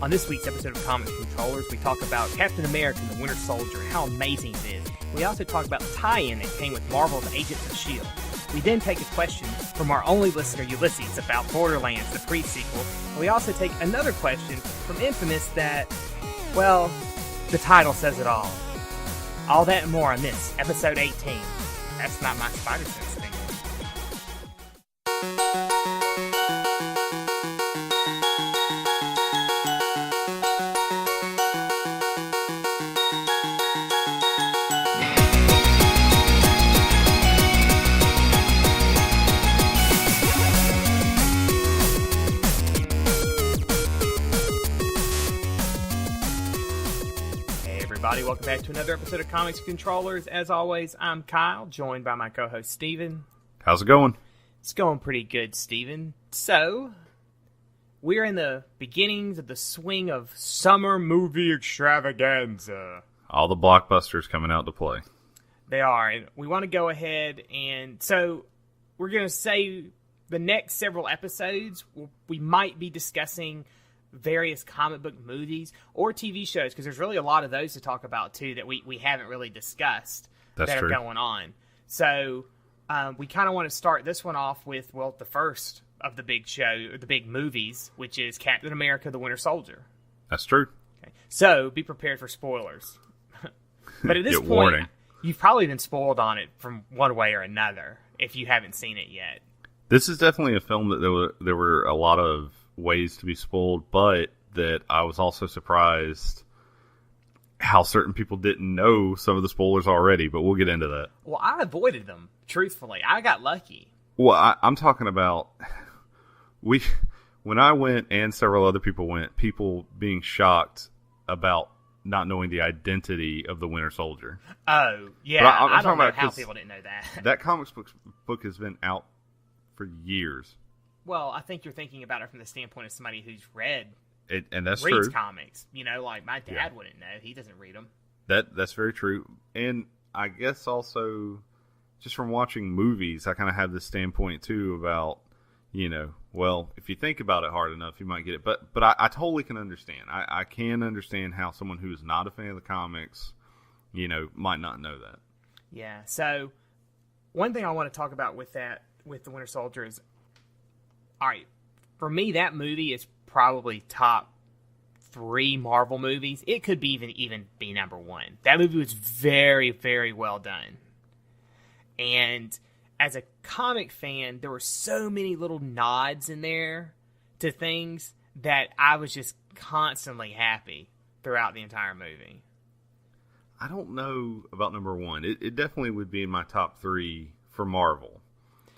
On this week's episode of Comics Controllers, we talk about Captain America and the Winter Soldier and how amazing it is. We also talk about the tie-in that came with Marvel's Agents of S.H.I.E.L.D. We then take a question from our only listener, Ulysses, about Borderlands, the pre-sequel. And we also take another question from Infamous that, well, the title says it all. All that and more on this, episode 18. That's not my spider sense thing. Welcome back to another episode of Comics Controllers. As always, I'm Kyle, joined by my co-host Steven. How's it going? It's going pretty good, Steven. So, we're in the beginnings of the swing of summer movie extravaganza. All the blockbusters coming out to play. They are, and we want to go ahead and... So, we're going to say the next several episodes, we might be discussing various comic book movies or TV shows, because there's really a lot of those to talk about too that we haven't really discussed. That's true. Are going on. So we kind of want to start this one off with, well, the first of the big show, or the big movies, which is Captain America: The Winter Soldier. That's true. Okay. So be prepared for spoilers. But at this point, warning. You've probably been spoiled on it from one way or another if you haven't seen it yet. This is definitely a film that there were a lot of ways to be spoiled, but that I was also surprised how certain people didn't know some of the spoilers already, but we'll get into that. Well, I avoided them, truthfully. I got lucky. Well, I'm talking about when I went and several other people went, people being shocked about not knowing the identity of the Winter Soldier. Oh, yeah. I don't know how people didn't know that. That comics book has been out for years. Well, I think you're thinking about it from the standpoint of somebody who's reads true. Comics. You know, like my dad wouldn't know. He doesn't read them. That's very true. And I guess also, just from watching movies, I kind of have this standpoint too about, well, if you think about it hard enough, you might get it. But I totally can understand. I can understand how someone who is not a fan of the comics, might not know that. Yeah. So one thing I want to talk about with the Winter Soldier is, all right, for me, that movie is probably top 3 Marvel movies. It could be even be number 1. That movie was very, very well done. And as a comic fan, there were so many little nods in there to things that I was just constantly happy throughout the entire movie. I don't know about number 1. It definitely would be in my top 3 for Marvel.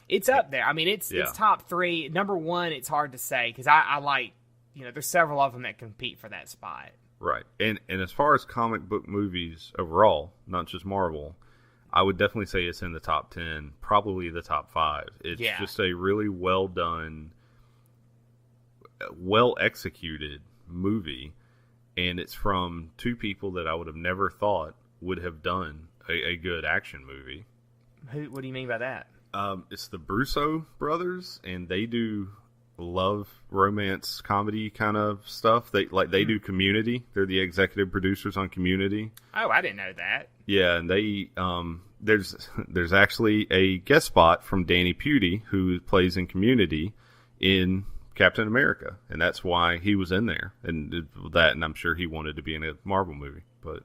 It's up there. I mean, it's top 3. Number 1, it's hard to say, because I like, there's several of them that compete for that spot. Right. And as far as comic book movies overall, not just Marvel, I would definitely say it's in the top 10, probably the top 5. It's just a really well done, well executed movie, and it's from 2 people that I would have never thought would have done a good action movie. What do you mean by that? It's the Russo brothers, and they do love, romance, comedy kind of stuff. They do Community. They're the executive producers on Community. Oh, I didn't know that. Yeah, and they there's actually a guest spot from Danny Pudi, who plays in Community, in Captain America, and that's why he was in there. And I'm sure he wanted to be in a Marvel movie, but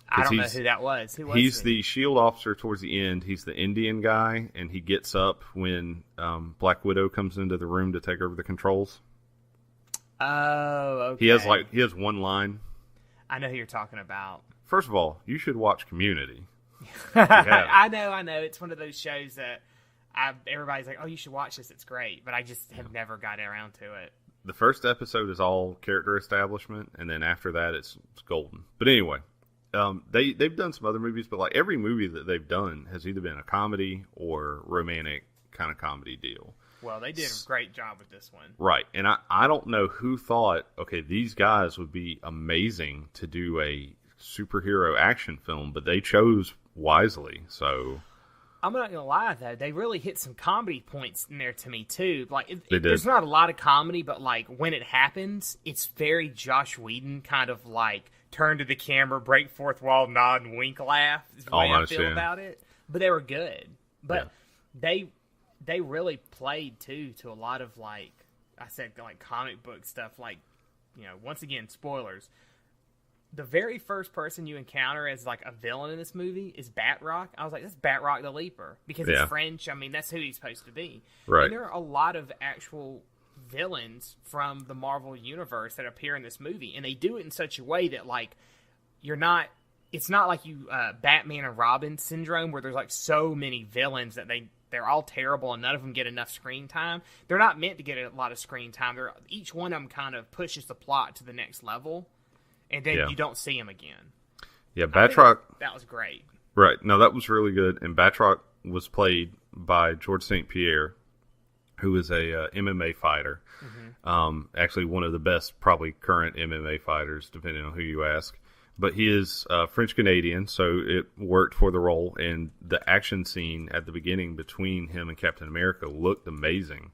I don't know who that was. Who was he's the S.H.I.E.L.D. officer towards the end. He's the Indian guy, and he gets up when Black Widow comes into the room to take over the controls. Oh, okay. He has one line. I know who you're talking about. First of all, you should watch Community. I know. It's one of those shows that everybody's like, oh, you should watch this. It's great. But I just have never got around to it. The first episode is all character establishment, and then after that, it's golden. But anyway... they've done some other movies, but like every movie that they've done has either been a comedy or romantic kind of comedy deal. Well, they did a great job with this one. Right. And I don't know who thought, okay, these guys would be amazing to do a superhero action film, but they chose wisely. So I'm not gonna lie though, they really hit some comedy points in there to me too. Like, did. There's not a lot of comedy, but like when it happens, it's very Josh Whedon kind of like turn to the camera, break fourth wall, nod, and wink, laugh. Is the way I feel about it. But they were good. But they really played too to a lot of like I said, like comic book stuff. Like, once again, spoilers. The very first person you encounter as like a villain in this movie is Batroc. I was like, that's Batroc the Leaper because it's French. I mean, that's who he's supposed to be. Right. And there are a lot of actual villains from the Marvel universe that appear in this movie, and they do it in such a way that like it's not like you Batman and Robin syndrome where there's like so many villains that they're all terrible and none of them get enough screen time. They're not meant to get a lot of screen time. Each one of them kind of pushes the plot to the next level. And then you don't see him again. Yeah, Batroc. That was great. Right. No, that was really good. And Batroc was played by George St. Pierre, who is a MMA fighter. Mm-hmm. Actually, one of the best, probably current MMA fighters, depending on who you ask. But he is French-Canadian, so it worked for the role. And the action scene at the beginning between him and Captain America looked amazing.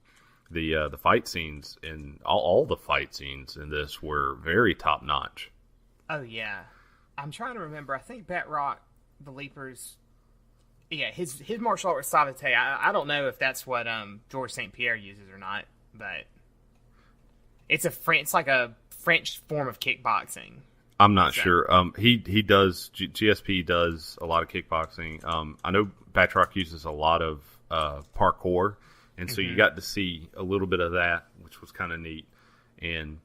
The fight scenes and all the fight scenes in this were very top-notch. Oh, yeah. I'm trying to remember. I think Batroc, the Leapers... Yeah, his martial art was Savate. I don't know if that's what George St. Pierre uses or not, but... It's like a French form of kickboxing. I'm not sure. He does... GSP does a lot of kickboxing. I know Batroc uses a lot of parkour, and so you got to see a little bit of that, which was kind of neat. And...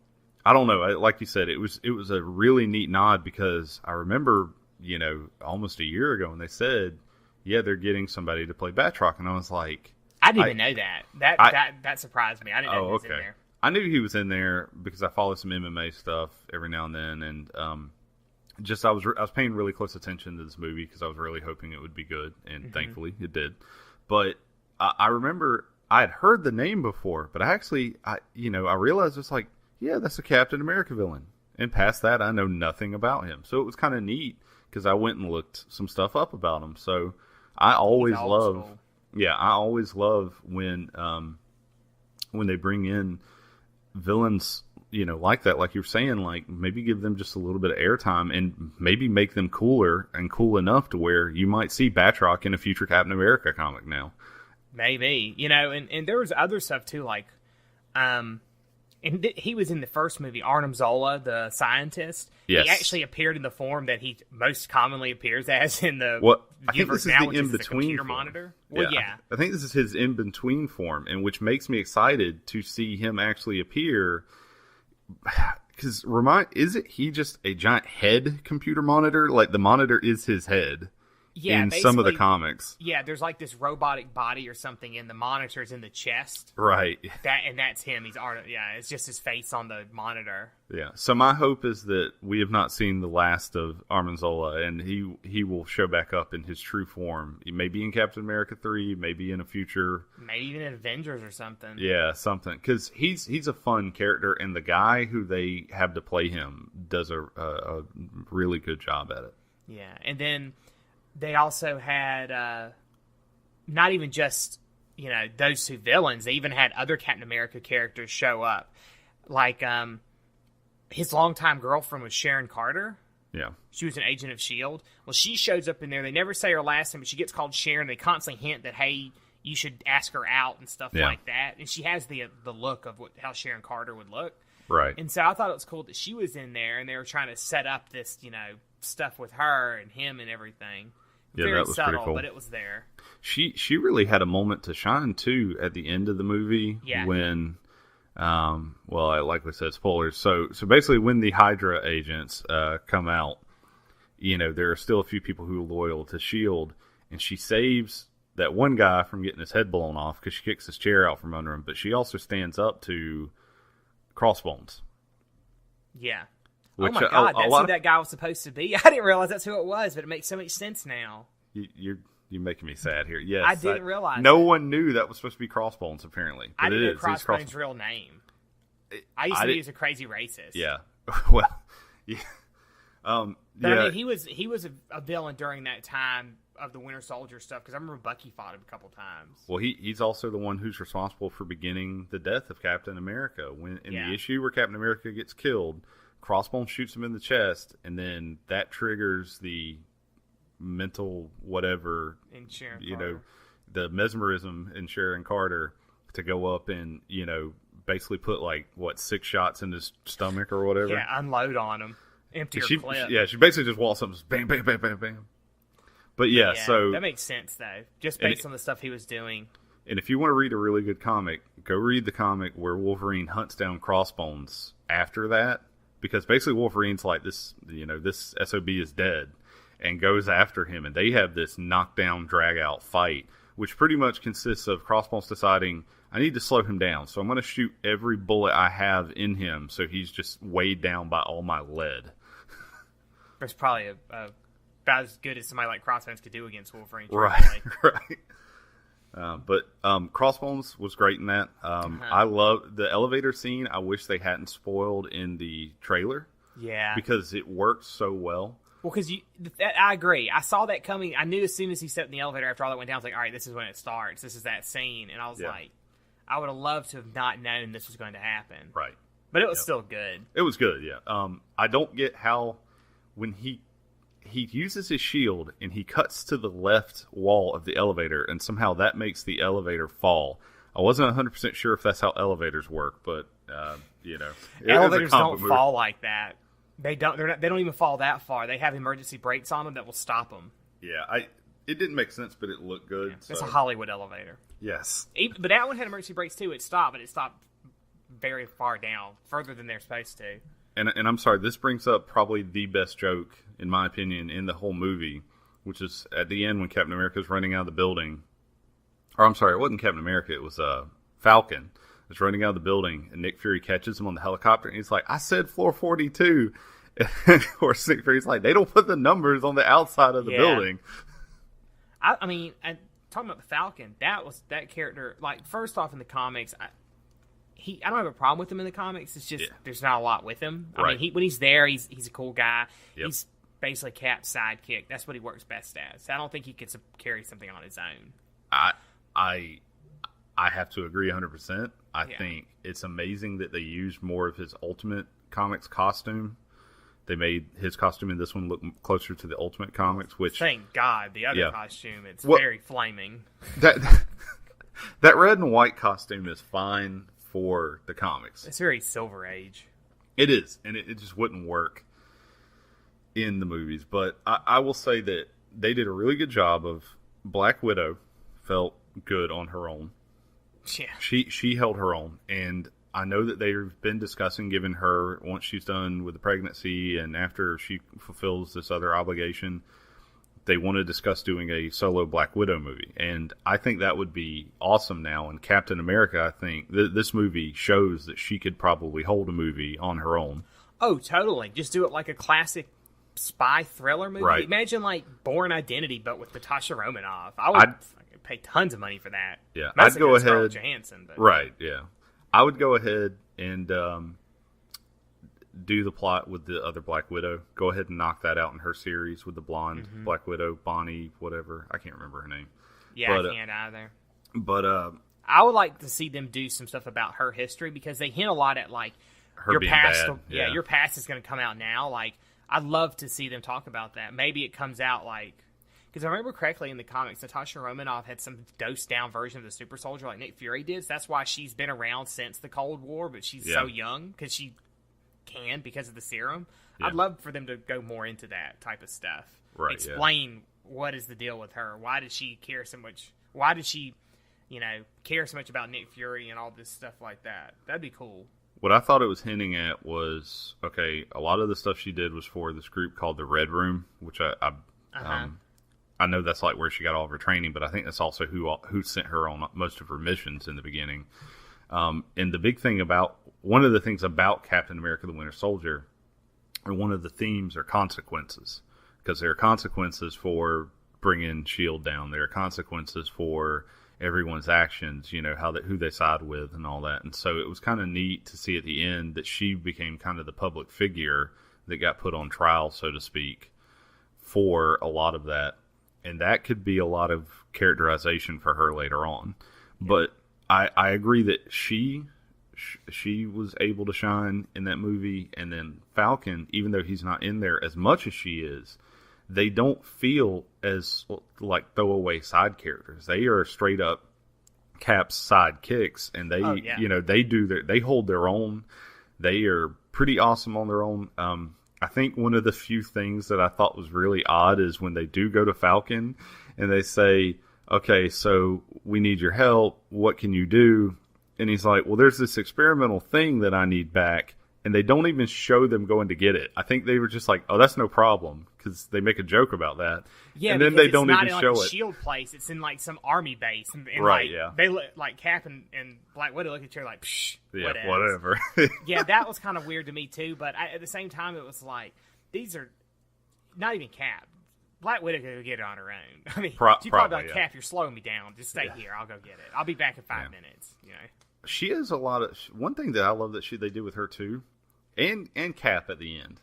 I don't know. Like you said, it was a really neat nod because I remember, almost a year ago when they said, they're getting somebody to play Batroc, and I was like, I didn't even know that. That surprised me. I didn't know he was in there. I knew he was in there because I follow some MMA stuff every now and then, and I was paying really close attention to this movie because I was really hoping it would be good, and thankfully it did. But I remember I had heard the name before, but I realized it's like. Yeah, that's a Captain America villain. And past that, I know nothing about him. So it was kind of neat because I went and looked some stuff up about him. So I always love when they bring in villains, like that, like you're saying, like maybe give them just a little bit of airtime and maybe make them cooler and cool enough to where you might see Batroc in a future Captain America comic now. Maybe, and there was other stuff too, like, and he was in the first movie, Arnim Zola, the scientist. Yes. He actually appeared in the form that he most commonly appears as in the universe now, which is the computer monitor. Well, yeah. I think this is his in-between form, and which makes me excited to see him actually appear. Because isn't he just a giant head computer monitor? Like the monitor is his head. Yeah, in some of the comics. Yeah, there's like this robotic body or something, and the monitor's in the chest. Right. That's him. It's just his face on the monitor. Yeah. So my hope is that we have not seen the last of Arnim Zola, and he will show back up in his true form. Maybe in Captain America 3, maybe in a future... Maybe even in Avengers or something. Yeah, something. Because he's a fun character, and the guy who they have to play him does a really good job at it. Yeah, and then... They also had not even just, those two villains. They even had other Captain America characters show up. Like his longtime girlfriend was Sharon Carter. Yeah. She was an agent of S.H.I.E.L.D. Well, she shows up in there. They never say her last name, but she gets called Sharon. They constantly hint that, hey, you should ask her out and stuff like that. And she has the look of how Sharon Carter would look. Right. And so I thought it was cool that she was in there, and they were trying to set up this, stuff with her and him and everything. Yeah, very that was subtle, pretty cool. But it was there. She really had a moment to shine too at the end of the movie when, like we said, spoilers. So basically, when the Hydra agents come out, there are still a few people who are loyal to Shield, and she saves that one guy from getting his head blown off because she kicks his chair out from under him. But she also stands up to Crossbones. Yeah. Which, oh my God, that's who that guy was supposed to be. I didn't realize that's who it was, but it makes so much sense now. You're making me sad here. Yes, I didn't realize. No one knew that was supposed to be Crossbones, apparently. But I didn't know Crossbones' real name. I used to think he was a crazy racist. Yeah. Well, yeah. But I mean, he was a villain during that time of the Winter Soldier stuff because I remember Bucky fought him a couple times. Well, he's also the one who's responsible for beginning the death of Captain America. When in the issue where Captain America gets killed, Crossbones shoots him in the chest, and then that triggers the mental whatever, the mesmerism in Sharon Carter to go up and basically put 6 shots in his stomach or whatever. Yeah, unload on him, empty her clip. Yeah, she basically just walks up and just bang, bang, bang, bang, bang. But so that makes sense though, just based on the stuff he was doing. And if you want to read a really good comic, go read the comic where Wolverine hunts down Crossbones after that, because basically Wolverine's like this SOB is dead, and goes after him, and they have this knockdown, drag out fight, which pretty much consists of Crossbones deciding, I need to slow him down, so I'm going to shoot every bullet I have in him, so he's just weighed down by all my lead. It's probably about as good as somebody like Crossbones could do against Wolverine. Right, right. But Crossbones was great in that. I love the elevator scene. I wish they hadn't spoiled in the trailer. Yeah. Because it works so well. Well, because I agree. I saw that coming. I knew as soon as he stepped in the elevator after all that went down, I was like, all right, this is when it starts. This is that scene. And I was like, I would have loved to have not known this was going to happen. Right. But it was still good. It was good, yeah. I don't get how when he uses his shield and he cuts to the left wall of the elevator and somehow that makes the elevator fall. I wasn't 100% sure if that's how elevators work, but elevators don't fall like that. They don't. They don't even fall that far. They have emergency brakes on them that will stop them. Yeah, it didn't make sense, but it looked good. Yeah, it's a Hollywood elevator. Yes, but that one had emergency brakes too. It stopped, but it stopped very far down, further than they're supposed to. And I'm sorry, this brings up probably the best joke, in my opinion, in the whole movie, which is at the end when Captain America's running out of the building. Or I'm sorry, it wasn't Captain America, it was Falcon. Was running out of the building, and Nick Fury catches him on the helicopter, and he's like, I said floor 42. And of course, Nick Fury's like, they don't put the numbers on the outside of the building. I mean, talking about the Falcon, that character, first off in the comics, I don't have a problem with him in the comics. It's just there's not a lot with him. I mean, when he's there, he's a cool guy. Yep. He's basically Cap's sidekick. That's what he works best as. So I don't think he could carry something on his own. I have to agree 100%. I think it's amazing that they used more of his Ultimate Comics costume. They made his costume in this one look closer to the Ultimate Comics, which... Thank God, the other costume, it's very flaming. That red and white costume is fine for the comics. It's very Silver Age. It is, and it just wouldn't work in the movies. But I will say that they did a really good job of... Black Widow felt good on her own. Yeah. She held her own, and I know that they've been discussing giving her, once she's done with the pregnancy and after she fulfills this other obligation, they want to discuss doing a solo Black Widow movie, and I think that would be awesome now. And Captain America, I think this movie shows that she could probably hold a movie on her own. Oh, totally. Just do it like a classic spy thriller movie. Right. Imagine Bourne Identity, but with Natasha Romanoff. I'd pay tons of money for that. Yeah, I'd go ahead. Scarlett Johansson, but. Right. Yeah, I would go ahead and do the plot with the other Black Widow. Go ahead and knock that out in her series with the blonde Black Widow, Bonnie, whatever. I can't remember her name. Yeah, I can't either. But I would like to see them do some stuff about her history, because they hint a lot at her your being past. bad. Yeah, your past is going to come out now. I'd love to see them talk about that. Maybe it comes out because I remember correctly in the comics, Natasha Romanoff had some dosed down version of the Super Soldier like Nick Fury did. So that's why she's been around since the Cold War, but she's so young because she can because of the serum. Yeah. I'd love for them to go more into that type of stuff. Right. Explain what is the deal with her. Why did she care so much? Why did she, care so much about Nick Fury and all this stuff like that? That'd be cool. What I thought it was hinting at was, a lot of the stuff she did was for this group called the Red Room, which I know that's where she got all of her training, but I think that's also who sent her on most of her missions in the beginning. And the big thing one of the things about Captain America the Winter Soldier, or one of the themes, are consequences. Because there are consequences for bringing S.H.I.E.L.D. down. There are consequences for everyone's actions, who they side with and all that. And so it was kind of neat to see at the end that she became kind of the public figure that got put on trial, so to speak, for a lot of that. and that could be a lot of characterization for her later on. Yeah. But I agree that she was able to shine in that movie, and then Falcon, even though he's not in there as much as she is, they don't feel as like throwaway side characters. They are straight up Cap's sidekicks, and they hold their own. They are pretty awesome on their own. I think one of the few things that I thought was really odd is when they do go to Falcon and they say, okay, so we need your help. What can you do? And he's like, well, there's this experimental thing that I need back. And they don't even show them going to get it. I think they were just like, oh, that's no problem, because they make a joke about that. Yeah, and then they don't even show it. It's not in like a shield place. It's in like some army base. And right, like, yeah. They look like Cap and Black Widow look at each other like, psh, yeah, whatever. Yeah, that was kind of weird to me too. But at the same time, it was like, these are not even Cap. Black Widow could go get it on her own. I mean, she probably like, Cap, you're slowing me down. Just stay here. I'll go get it. I'll be back in 5 minutes. You know. She has a lot of one thing that I love that they did with her too. And Cap at the end,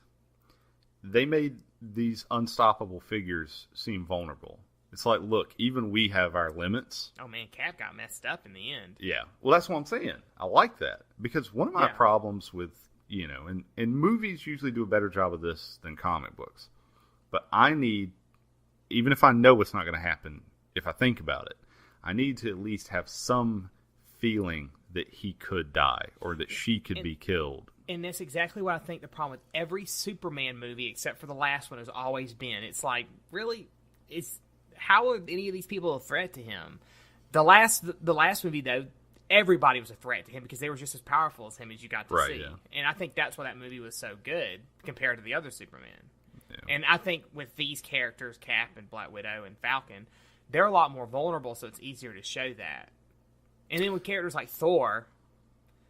they made these unstoppable figures seem vulnerable. It's like, look, even we have our limits. Oh man, Cap got messed up in the end. Yeah, well, that's what I'm saying. I like that, because one of my problems with, and movies usually do a better job of this than comic books. But I need, even if I know it's not going to happen, if I think about it, I need to at least have some feeling that he could die or that she could be killed. And that's exactly what I think the problem with every Superman movie, except for the last one, has always been. It's like, really, how are any of these people a threat to him? The last movie, though, everybody was a threat to him because they were just as powerful as him as you got to see. Yeah. And I think that's why that movie was so good compared to the other Superman. Yeah. And I think with these characters, Cap and Black Widow and Falcon, they're a lot more vulnerable, so it's easier to show that. And then with characters like Thor,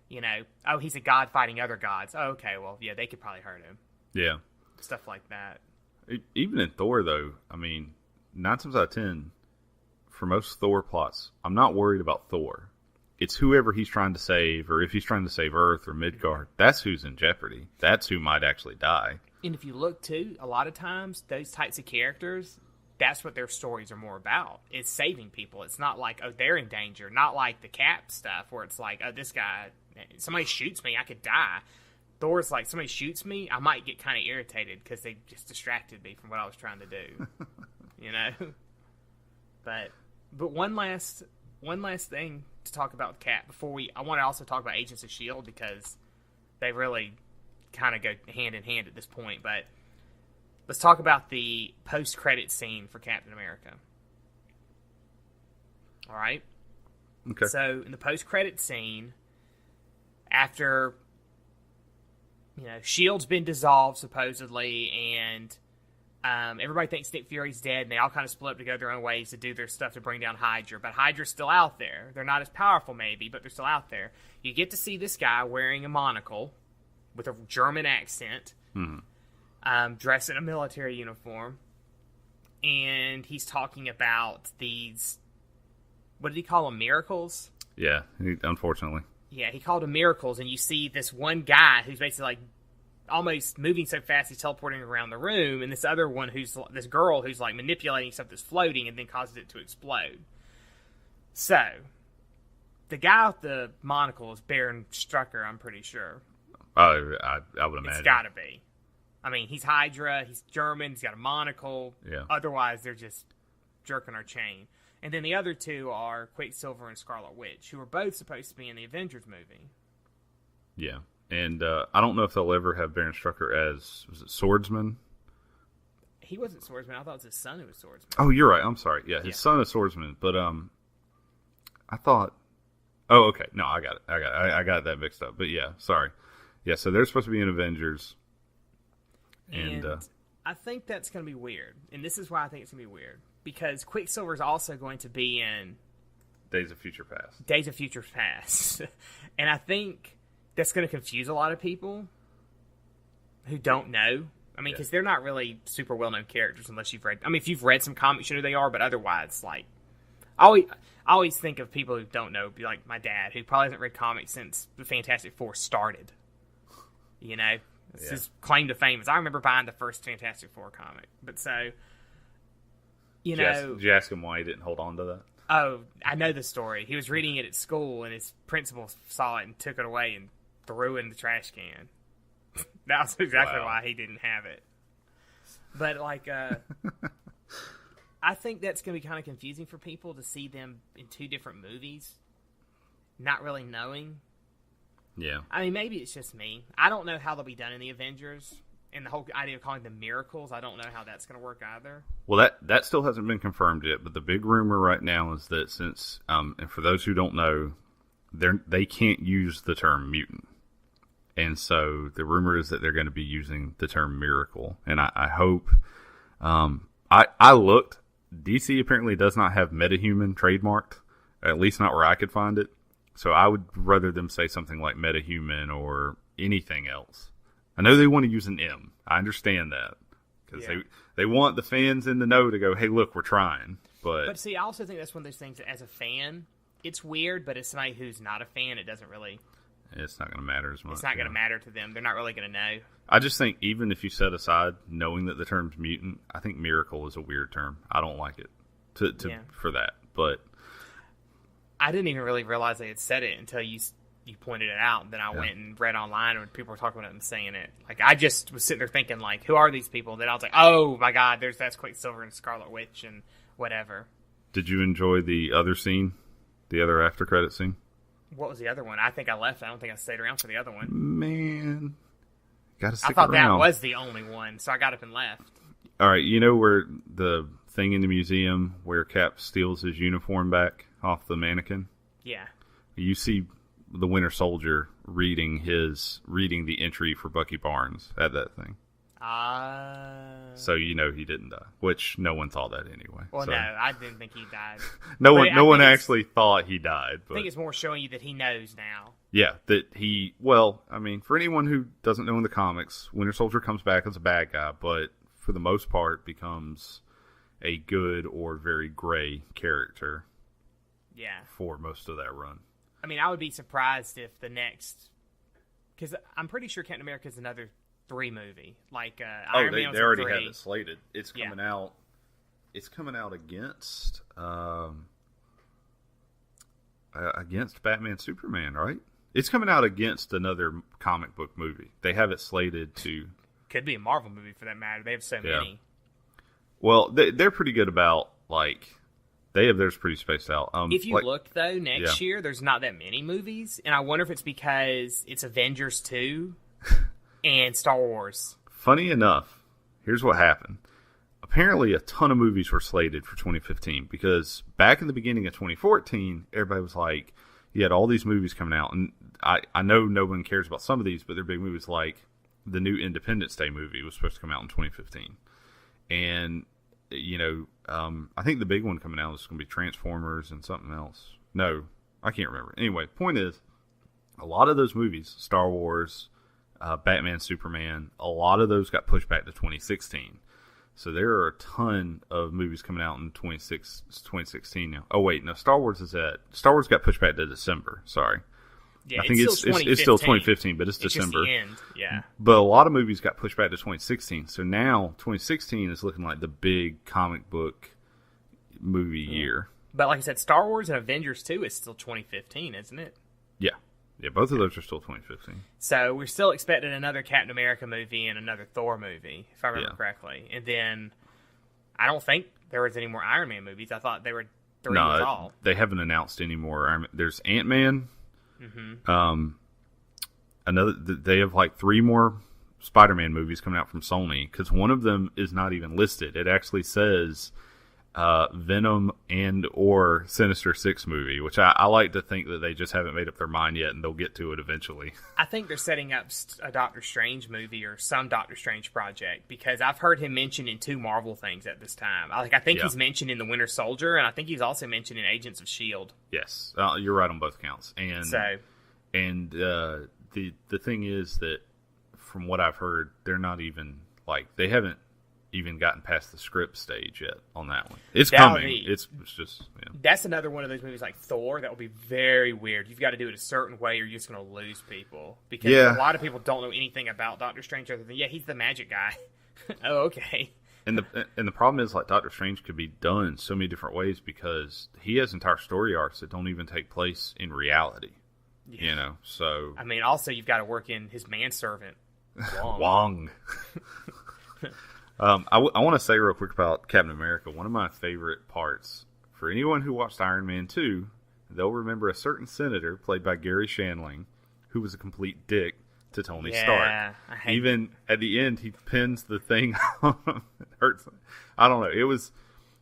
he's a god fighting other gods. Oh, okay, well, yeah, they could probably hurt him. Yeah. Stuff like that. Even in Thor, though, I mean, 9 times out of 10, for most Thor plots, I'm not worried about Thor. It's whoever he's trying to save, or if he's trying to save Earth or Midgard, that's who's in jeopardy. That's who might actually die. And if you look, too, a lot of times, those types of characters, that's what their stories are more about, is saving people. It's not like, oh, they're in danger. Not like the Cap stuff, where it's like, oh, this guy, somebody shoots me, I could die. Thor's like, somebody shoots me, I might get kind of irritated because they just distracted me from what I was trying to do. But one last thing to talk about with Cap before I want to also talk about Agents of S.H.I.E.L.D. because they really kind of go hand in hand at this point. But let's talk about the post-credit scene for Captain America. All right? Okay. So, in the post-credit scene, after, S.H.I.E.L.D.'s been dissolved, supposedly, and everybody thinks Nick Fury's dead, and they all kind of split up to go their own ways to do their stuff to bring down Hydra. But Hydra's still out there. They're not as powerful, maybe, but they're still out there. You get to see this guy wearing a monocle with a German accent, dressed in a military uniform, and he's talking about these, what did he call them, miracles? Yeah, unfortunately. Yeah, he called them miracles, and you see this one guy who's basically like almost moving so fast he's teleporting around the room, and this other one this girl who's like manipulating stuff that's floating and then causes it to explode. So, the guy with the monocle is Baron Strucker, I'm pretty sure. I would imagine. It's gotta be. I mean, he's Hydra, he's German, he's got a monocle. Yeah. Otherwise, they're just jerking our chain. And then the other two are Quicksilver and Scarlet Witch, who are both supposed to be in the Avengers movie. Yeah. And I don't know if they'll ever have Baron Strucker as, was it Swordsman? He wasn't Swordsman. I thought it was his son who was Swordsman. Oh, you're right. I'm sorry. Yeah, his son is Swordsman. But I thought... Oh, okay. No, I got it. I got that mixed up. But yeah, sorry. Yeah, so they're supposed to be in Avengers. And I think that's going to be weird. And this is why I think it's going to be weird. Because Quicksilver's also going to be in... Days of Future Past. Days of Future Past. And I think that's going to confuse a lot of people who don't know. I mean, because they're not really super well-known characters unless you've read... I mean, if you've read some comics, you know who they are, but otherwise, like... I always think of people who don't know, be like my dad, who probably hasn't read comics since the Fantastic Four started. It's his claim to fame is I remember buying the first Fantastic Four comic. But so... You know, did you ask him why he didn't hold on to that? oh, I know the story. He was reading it at school, and his principal saw it and took it away and threw it in the trash can. That's exactly why he didn't have it. But, like, I think that's going to be kind of confusing for people to see them in two different movies, not really knowing. Yeah. I mean, maybe it's just me. I don't know how they'll be done in the Avengers. And the whole idea of calling them miracles, I don't know how that's going to work either. Well, that still hasn't been confirmed yet, but the big rumor right now is that since, and for those who don't know, they can't use the term mutant. And so the rumor is that they're going to be using the term miracle. And I hope, I looked, DC apparently does not have metahuman trademarked, at least not where I could find it. So I would rather them say something like metahuman or anything else. I know they want to use an M. I understand that. Because they want the fans in the know to go, hey, look, we're trying. But see, I also think that's one of those things that as a fan, it's weird, but as somebody who's not a fan, it doesn't really... It's not going to matter as much. It's not going to matter to them. They're not really going to know. I just think even if you set aside knowing that the term's mutant, I think miracle is a weird term. I don't like it for that. But I didn't even really realize they had said it until you pointed it out. Then I went and read online when people were talking about it and saying it. Like, I just was sitting there thinking, like, who are these people? Then I was like, oh my god, that's Quicksilver and Scarlet Witch and whatever. Did you enjoy the other scene, the other after credit scene? What was the other one? I think I left. I don't think I stayed around for the other one. Man, gotta stick I thought around. that was the only one, so I got up and left. All right, you know where the thing in the museum where Cap steals his uniform back off the mannequin? Yeah. You see the Winter Soldier reading the entry for Bucky Barnes at that thing. So you know he didn't die, which no one thought that anyway. Well, so. No, I didn't think he died. no one actually thought he died. But I think it's more showing you that he knows now. Yeah, that he... Well, I mean, for anyone who doesn't know in the comics, Winter Soldier comes back as a bad guy, but for the most part becomes a good or very gray character. Yeah. For most of that run. I mean, I would be surprised if the next... Because I'm pretty sure Captain America is another 3 movie. Like, Iron Man was they already 3. have it slated. It's coming out... It's coming out against... against Batman Superman, right? It's coming out against another comic book movie. They have it slated to... Could be a Marvel movie for that matter. They have so many. Well, they're pretty good about, like... They have theirs pretty spaced out. If you look, though, next year, there's not that many movies. And I wonder if it's because it's Avengers 2 and Star Wars. Funny enough, here's what happened. Apparently, a ton of movies were slated for 2015 because back in the beginning of 2014, everybody was like, you had all these movies coming out. And I know no one cares about some of these, but they're big movies like the new Independence Day movie was supposed to come out in 2015. And... You know, I think the big one coming out is going to be Transformers and something else. No, I can't remember. Anyway, point is, a lot of those movies, Star Wars, Batman, Superman, a lot of those got pushed back to 2016. So there are a ton of movies coming out in 2016 now. Oh, wait, no, Star Wars got pushed back to December. Sorry. Yeah, I think it's still 2015, but it's December. Just the end. Yeah. But a lot of movies got pushed back to 2016. So now 2016 is looking like the big comic book movie year. But like I said, Star Wars and Avengers 2 is still 2015, isn't it? Yeah. Yeah, both of those are still 2015. So we're still expecting another Captain America movie and another Thor movie, if I remember correctly. And then I don't think there was any more Iron Man movies. I thought they were 3 was all. They haven't announced any more. There's Ant-Man. Mm-hmm. They have like 3 more Spider-Man movies coming out from Sony because one of them is not even listed. It actually says Venom and or Sinister Six movie, which I like to think that they just haven't made up their mind yet and they'll get to it eventually. I think they're setting up a Doctor Strange movie or some Doctor Strange project because I've heard him mentioned in 2 Marvel things at this time. I think he's mentioned in The Winter Soldier and I think he's also mentioned in Agents of S.H.I.E.L.D. Yes, you're right on both counts. And the thing is that from what I've heard, they're not even they haven't even gotten past the script stage yet on that one. It's coming. It's just That's another one of those movies like Thor that will be very weird. You've got to do it a certain way or you're just going to lose people because a lot of people don't know anything about Doctor Strange other than he's the magic guy. Oh, okay. And the problem is, like, Doctor Strange could be done so many different ways because he has entire story arcs that don't even take place in reality. Yeah. You know, so I mean, also you've got to work in his manservant Wong. Wong. I want to say real quick about Captain America. One of my favorite parts, for anyone who watched Iron Man 2, they'll remember a certain senator played by Gary Shandling who was a complete dick to Tony Stark. Even at the end, he pins the thing on him. It hurts. I don't know. It was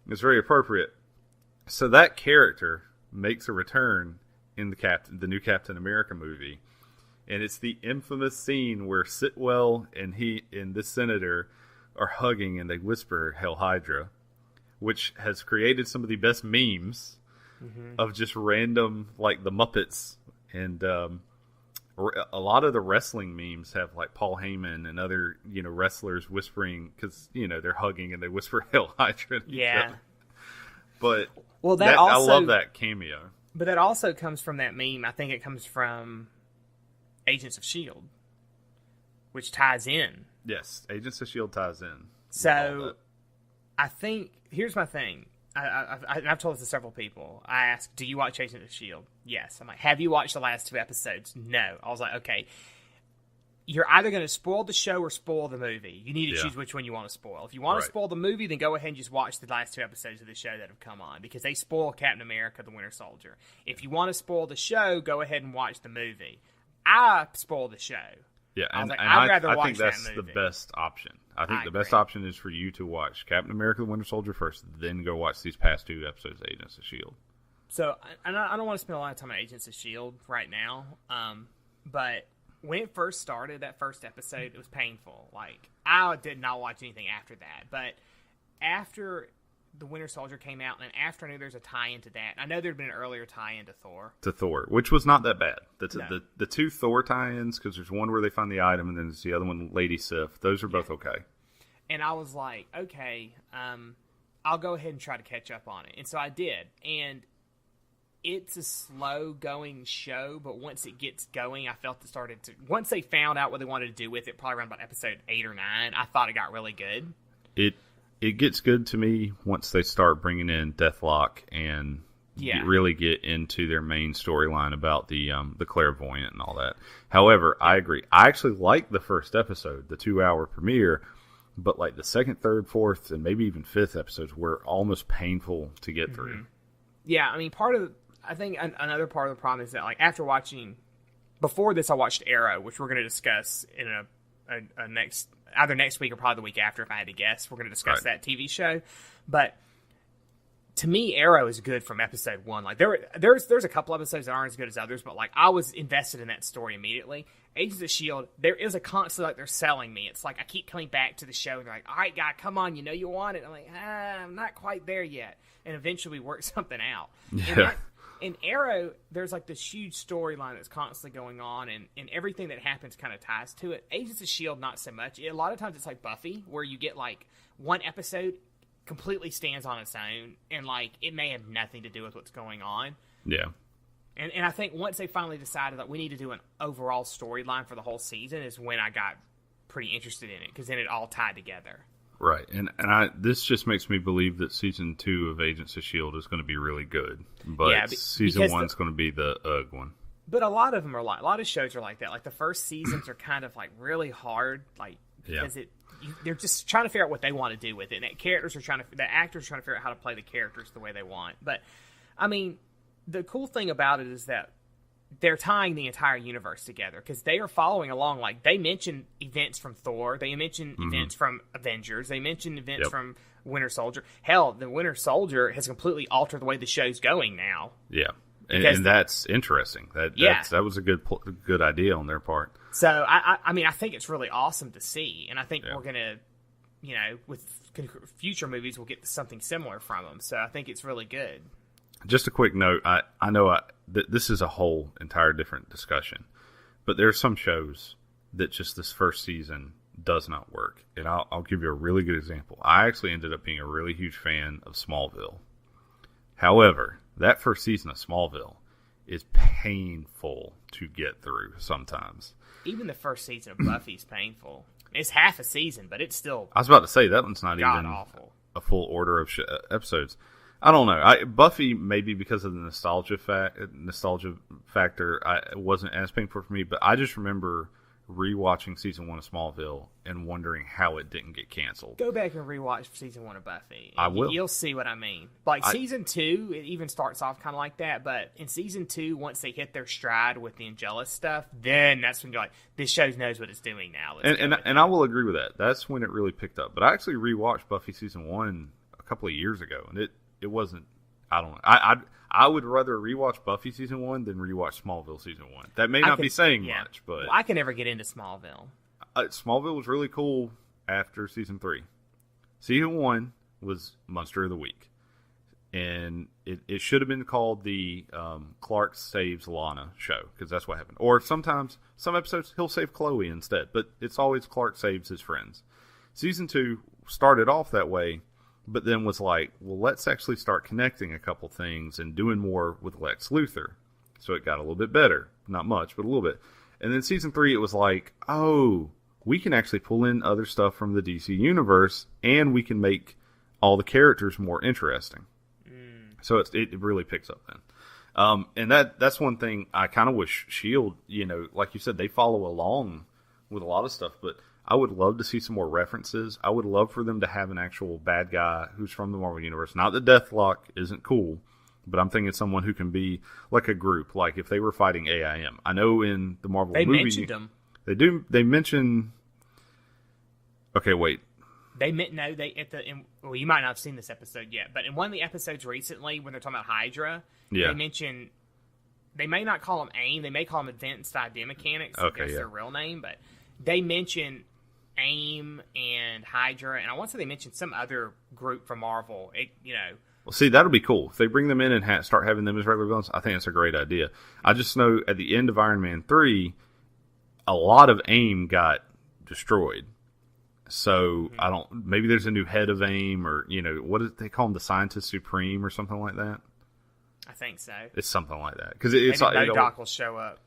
very appropriate. So that character makes a return in the new Captain America movie, and it's the infamous scene where Sitwell and this senator are hugging and they whisper "Hail Hydra," which has created some of the best memes of just random, like the Muppets, and a lot of the wrestling memes have like Paul Heyman and other wrestlers whispering because they're hugging and they whisper "Hail Hydra." Yeah, but I love that cameo. But that also comes from that meme. I think it comes from Agents of S.H.I.E.L.D., which ties in. Yes, Agents of S.H.I.E.L.D. ties in. So, I think, here's my thing. I've told this to several people. I asked, do you watch Agents of S.H.I.E.L.D.? Yes. I'm like, have you watched the last 2 episodes? No. I was like, okay. You're either going to spoil the show or spoil the movie. You need to choose which one you want to spoil. If you want to spoil the movie, then go ahead and just watch the last 2 episodes of the show that have come on, because they spoil Captain America, the Winter Soldier. If you want to spoil the show, go ahead and watch the movie. I spoil the show. Yeah, and I'd rather watch that movie. I think that's the best option. I think the best option is for you to watch Captain America, the Winter Soldier first, then go watch these past 2 episodes of Agents of S.H.I.E.L.D. So, I don't want to spend a lot of time on Agents of S.H.I.E.L.D. right now, but when it first started, that first episode, it was painful. Like, I did not watch anything after that. But after the Winter Soldier came out, and after I knew there's a tie-in to that, I know there'd been an earlier tie-in to Thor. Which was not that bad. No. The 2 Thor tie-ins, because there's one where they find the item, and then there's the other one, Lady Sif. Those are both okay. And I was like, okay, I'll go ahead and try to catch up on it. And so I did. And it's a slow-going show, but once it gets going, I felt it started to... Once they found out what they wanted to do with it, probably around about episode 8 or 9, I thought it got really good. It gets good to me once they start bringing in Deathlock and really get into their main storyline about the clairvoyant and all that. However, I agree. I actually liked the first episode, the 2-hour premiere, but like the 2nd, 3rd, 4th, and maybe even 5th episodes were almost painful to get through. Yeah, I mean, I think another part of the problem is that, like, after watching... Before this, I watched Arrow, which we're going to discuss in a either next week or probably the week after, if I had to guess. We're going to discuss that TV show. But to me, Arrow is good from episode 1. Like, there's a couple episodes that aren't as good as others, but like, I was invested in that story immediately. Agents of S.H.I.E.L.D., there is a constant, like, they're selling me. It's like I keep coming back to the show, and they're like, all right, guy, come on, you want it. I'm like, I'm not quite there yet. And eventually we work something out. Yeah. In Arrow, there's like this huge storyline that's constantly going on, and everything that happens kind of ties to it. Agents of S.H.I.E.L.D., not so much. A lot of times it's like Buffy, where you get like one episode completely stands on its own, and like it may have nothing to do with what's going on. Yeah. And I think once they finally decided that we need to do an overall storyline for the whole season is when I got pretty interested in it, because then it all tied together. Right, and this just makes me believe that season 2 of Agents of S.H.I.E.L.D. is going to be really good, but season 1 is going to be the one. But a lot of them are a lot of shows are like that. Like the first seasons are kind of like really hard, like because they're just trying to figure out what they want to do with it. And the actors are trying to figure out how to play the characters the way they want. But I mean, the cool thing about it is that they're tying the entire universe together, because they are following along. Like, they mention events from Thor, they mention events from Avengers, they mention events from Winter Soldier. Hell, the Winter Soldier has completely altered the way the show's going now. Yeah, and that's interesting. That was a good idea on their part. So I mean, I think it's really awesome to see, and I think we're gonna, with future movies, we'll get something similar from them. So I think it's really good. Just a quick note, I know this is a whole entire different discussion, but there are some shows that just this first season does not work. And I'll give you a really good example. I actually ended up being a really huge fan of Smallville. However, that first season of Smallville is painful to get through sometimes. Even the first season of Buffy is painful. It's half a season, but it's still I was about to say, that one's not god even awful. a full order of episodes. I don't know. Buffy, maybe because of the nostalgia factor, it wasn't as painful for me. But I just remember rewatching season 1 of Smallville and wondering how it didn't get canceled. Go back and rewatch season 1 of Buffy. I will. You'll see what I mean. Like season 2, it even starts off kind of like that. But in season 2, once they hit their stride with the Angelus stuff, then that's when you're like, this show knows what it's doing now. And I will agree with that. That's when it really picked up. But I actually rewatched Buffy season 1 a couple of years ago, and it wasn't. I don't know. I would rather rewatch Buffy season 1 than rewatch Smallville season 1. That may not be saying much, but I can never get into Smallville. Smallville was really cool after season 3. Season 1 was Monster of the Week, and it should have been called the Clark Saves Lana show, because that's what happened. Or sometimes some episodes he'll save Chloe instead, but it's always Clark saves his friends. Season 2 started off that way, but then was like, well, let's actually start connecting a couple things and doing more with Lex Luthor. So it got a little bit better. Not much, but a little bit. And then season 3, it was like, oh, we can actually pull in other stuff from the DC universe, and we can make all the characters more interesting. So it really picks up then. And that's one thing I kind of wish S.H.I.E.L.D., like you said, they follow along with a lot of stuff, but I would love to see some more references. I would love for them to have an actual bad guy who's from the Marvel Universe. Not that Deathlock isn't cool, but I'm thinking someone who can be like a group, like if they were fighting AIM. I know in the Marvel movie... They mentioned them. They mention... Okay, wait. You might not have seen this episode yet, but in one of the episodes recently, when they're talking about Hydra, they mention... They may not call them AIM, they may call them Advanced ID Mechanics, that's their real name, but they mention AIM and Hydra, and I want to say they mentioned some other group from Marvel. Well, see, that'll be cool. If they bring them in and start having them as regular villains, I think that's a great idea. I just know at the end of Iron Man 3, a lot of AIM got destroyed. So, maybe there's a new head of AIM, or, what did they call him, the Scientist Supreme or something like that? I think so. It's something like that. Because MODOK will show up.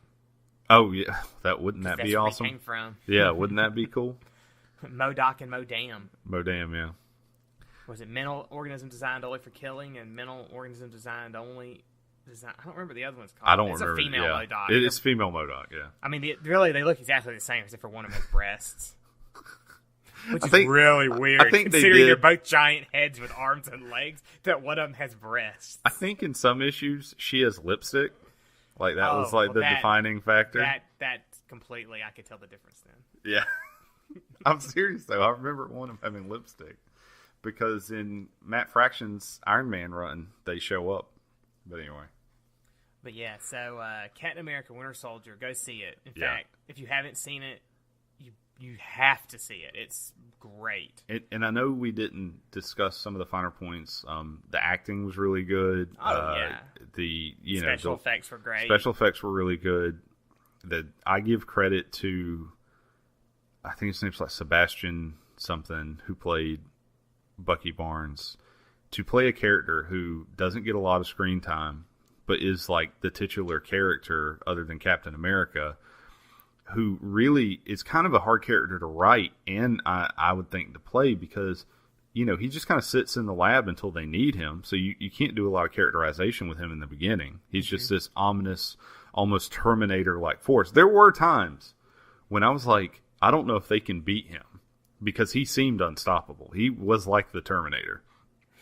Oh, yeah. Wouldn't that be awesome? That's where he came from. Yeah, wouldn't that be cool? MODOK and MODAM. MODAM, yeah. Was it mental organism designed only for killing and mental organism designed only... I don't remember the other one's called. I don't remember. It's a female MODOK. It is female MODOK, yeah. I mean, they look exactly the same, except for one of them has breasts. Which is really weird, I think considering they're both giant heads with arms and legs, that one of them has breasts. I think in some issues, she has lipstick. Like, that was the defining factor. That completely, I could tell the difference then. Yeah. I'm serious, though. I remember one of them having lipstick. Because in Matt Fraction's Iron Man run, they show up. But anyway. But yeah, so Captain America Winter Soldier, go see it. In fact, if you haven't seen it, you have to see it. It's great. And I know we didn't discuss some of the finer points. The acting was really good. Oh, yeah. The special effects were great. Special effects were really good. I give credit to, I think his name's like Sebastian something, who played Bucky Barnes, to play a character who doesn't get a lot of screen time, but is like the titular character other than Captain America, who really is kind of a hard character to write, and I would think to play, because he just kind of sits in the lab until they need him, so you can't do a lot of characterization with him in the beginning. He's just this ominous, almost Terminator-like force. There were times when I was like, I don't know if they can beat him, because he seemed unstoppable. He was like the Terminator.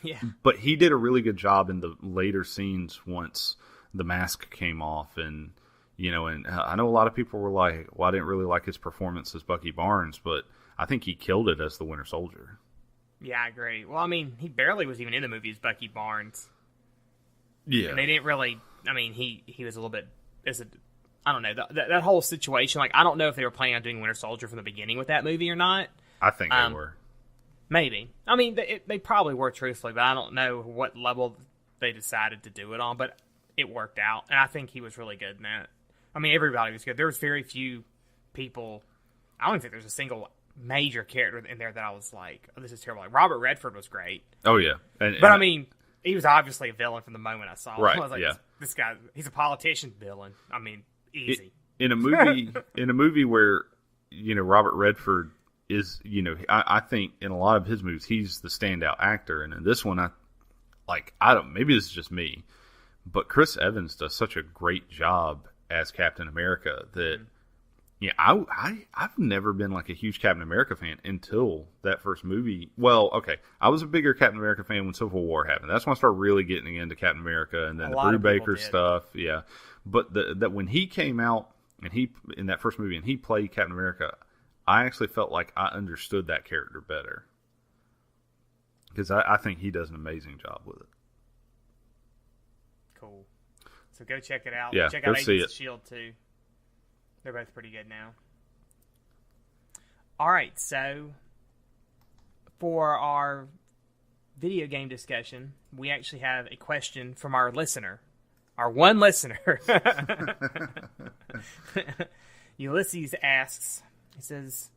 Yeah. But he did a really good job in the later scenes once the mask came off, and and I know a lot of people were like, well, I didn't really like his performance as Bucky Barnes, but I think he killed it as the Winter Soldier. Yeah, I agree. Well, I mean, he barely was even in the movie as Bucky Barnes. Yeah. And they didn't really, I mean, he was a little bit, I don't know, that whole situation, like, I don't know if they were planning on doing Winter Soldier from the beginning with that movie or not. I think they were. Maybe. I mean, they probably were, truthfully, but I don't know what level they decided to do it on, but it worked out, and I think he was really good in that. I mean, everybody was good. There was very few people. I don't think there's a single major character in there that I was like, oh, this is terrible. Like, Robert Redford was great. Oh, yeah. But, I mean, he was obviously a villain from the moment I saw him. Right, I was like, this guy, he's a politician villain. I mean, easy. In a movie where, Robert Redford is, I think in a lot of his movies he's the standout actor, and in this one I don't, maybe this is just me, but Chris Evans does such a great job as Captain America that I've never been like a huge Captain America fan until that first movie. Well, okay, I was a bigger Captain America fan when Civil War happened. That's when I started really getting into Captain America, and then the Brew Baker stuff. Yeah, but that when he came out and he in that first movie and he played Captain America, I actually felt like I understood that character better because I think he does an amazing job with it. Cool. So go check it out. Yeah, check go out see Agents it. of S.H.I.E.L.D. too. They're both pretty good now. All right, so for our video game discussion, we actually have a question from our listener, our one listener. Ulysses asks, he says,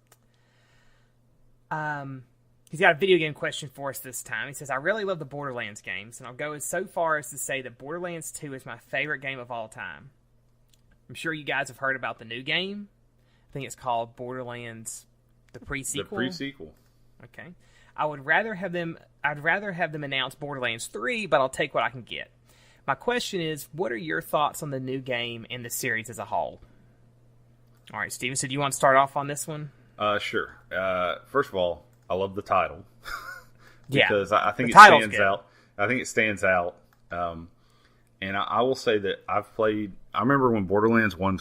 he's got a video game question for us this time. He says, I really love the Borderlands games, and I'll go so far as to say that Borderlands 2 is my favorite game of all time. I'm sure you guys have heard about the new game. I think it's called Borderlands the Pre-Sequel. The Pre-Sequel. Okay. I'd rather have them announce Borderlands 3, but I'll take what I can get. My question is, what are your thoughts on the new game and the series as a whole? All right, Steven, so do you want to start off on this one? Sure. First of all, I love the title. Yeah. Because I think it stands out. I think it stands out. And I will say that I've played. I remember when Borderlands 1,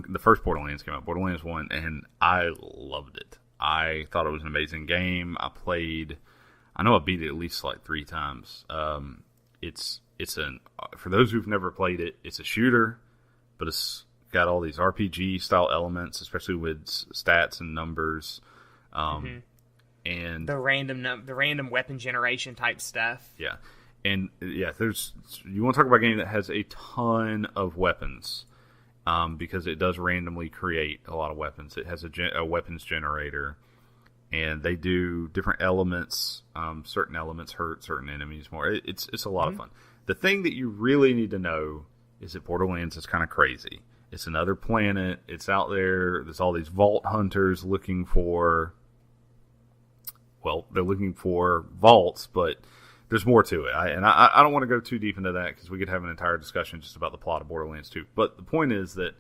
the first Borderlands came out, Borderlands 1, and I loved it. I thought it was an amazing game. I know I beat it at least like 3 times. For those who've never played it, it's a shooter, but it's got all these RPG style elements, especially with stats and numbers. And the random weapon generation type stuff. Yeah. And yeah, you want to talk about a game that has a ton of weapons, because it does randomly create a lot of weapons. It has a weapons generator, and they do different elements. Certain elements hurt certain enemies more. It's a lot of fun. The thing that you really need to know is that Borderlands is kind of crazy. It's another planet. It's out there. There's all these vault hunters looking for. Well, they're looking for vaults, but there's more to it. I don't want to go too deep into that because we could have an entire discussion just about the plot of Borderlands 2. But the point is that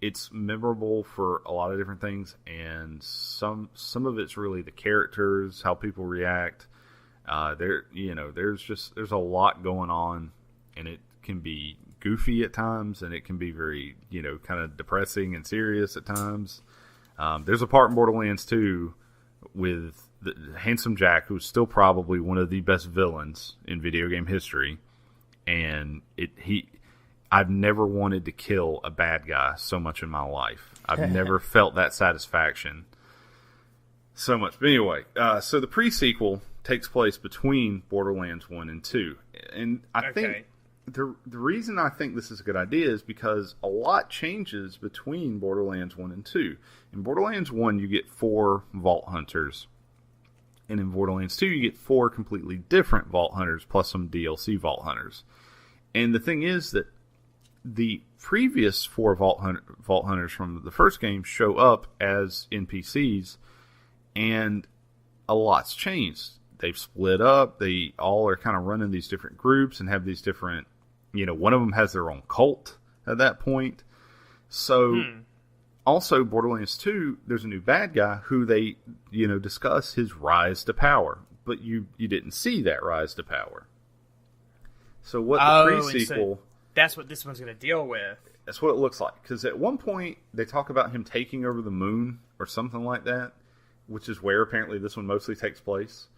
it's memorable for a lot of different things, and some of it's really the characters, how people react. There's a lot going on, and it can be goofy at times, and it can be very, kind of depressing and serious at times. There's a part in Borderlands 2 with the Handsome Jack, who's still probably one of the best villains in video game history, and I've never wanted to kill a bad guy so much in my life. I've never felt that satisfaction so much. But anyway, so the pre-sequel takes place between Borderlands 1 and 2, and I think the reason I think this is a good idea is because a lot changes between Borderlands 1 and 2. In Borderlands 1, you get 4 Vault Hunters. And in Borderlands 2, you get 4 completely different Vault Hunters, plus some DLC Vault Hunters. And the thing is that the previous 4 Vault Hunters from the first game show up as NPCs, and a lot's changed. They've split up. They all are kind of running these different groups and have these different... one of them has their own cult at that point. So... Also, Borderlands 2, there's a new bad guy who they, discuss his rise to power. But you didn't see that rise to power. So what the pre-sequel... So that's what this one's going to deal with. That's what it looks like. Because at one point, they talk about him taking over the moon or something like that, which is where apparently this one mostly takes place.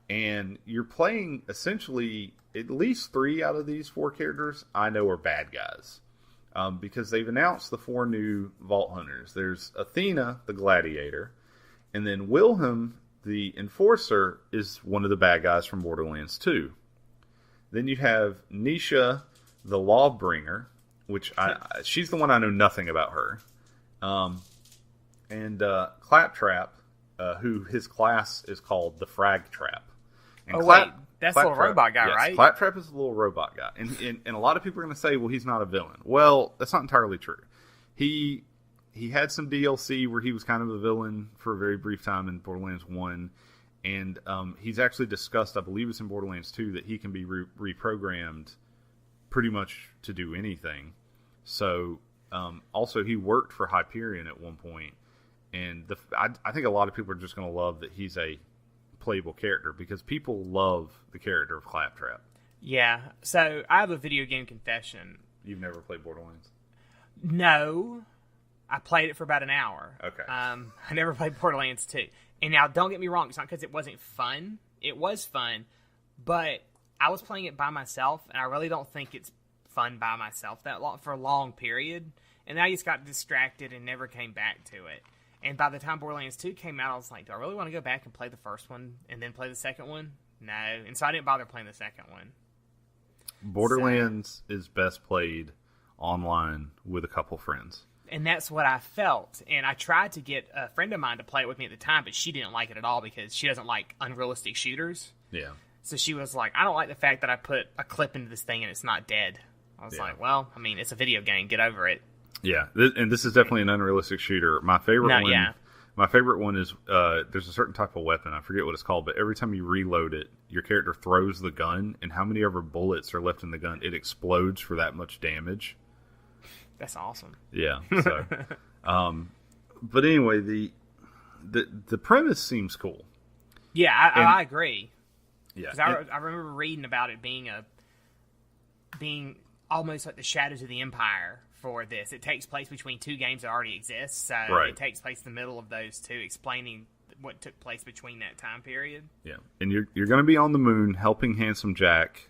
And you're playing, essentially, at least 3 out of these 4 characters I know are bad guys. Because they've announced the 4 new Vault Hunters. There's Athena, the Gladiator, and then Wilhelm, the Enforcer, is one of the bad guys from Borderlands 2. Then you have Nisha, the Lawbringer, which she's the one I know nothing about her. And Claptrap, who his class is called the Frag Trap. And that's the little robot guy, right? Claptrap is the little robot guy. And a lot of people are going to say, well, he's not a villain. Well, that's not entirely true. He he had some DLC where he was kind of a villain for a very brief time in Borderlands 1. And he's actually discussed, I believe it's in Borderlands 2, that he can be reprogrammed pretty much to do anything. So, also, he worked for Hyperion at one point. And I think a lot of people are just going to love that he's a playable character because people love the character of Claptrap. Yeah. So, I have a video game confession. You've never played Borderlands? No. I played it for about an hour. Okay. I never played Borderlands 2. And now, don't get me wrong, it's not because it wasn't fun. It was fun, but I was playing it by myself, and I really don't think it's fun by myself for a long period. And I just got distracted and never came back to it. And by the time Borderlands 2 came out, I was like, do I really want to go back and play the first one and then play the second one? No. And so I didn't bother playing the second one. Borderlands is best played online with a couple friends. And that's what I felt. And I tried to get a friend of mine to play it with me at the time, but she didn't like it at all because she doesn't like unrealistic shooters. Yeah. So she was like, I don't like the fact that I put a clip into this thing and it's not dead. I was like, well, I mean, it's a video game. Get over it. Yeah. And this is definitely an unrealistic shooter. My favorite one. Yeah. My favorite one is there's a certain type of weapon. I forget what it's called, but every time you reload it, your character throws the gun, and how many ever bullets are left in the gun, it explodes for that much damage. That's awesome. Yeah. So, but anyway, the premise seems cool. Yeah, I agree. Yeah, because I remember reading about it being almost like the Shadows of the Empire for this. It takes place between two games that already exist, so It takes place in the middle of those two, explaining what took place between that time period. Yeah, and you're going to be on the moon helping Handsome Jack.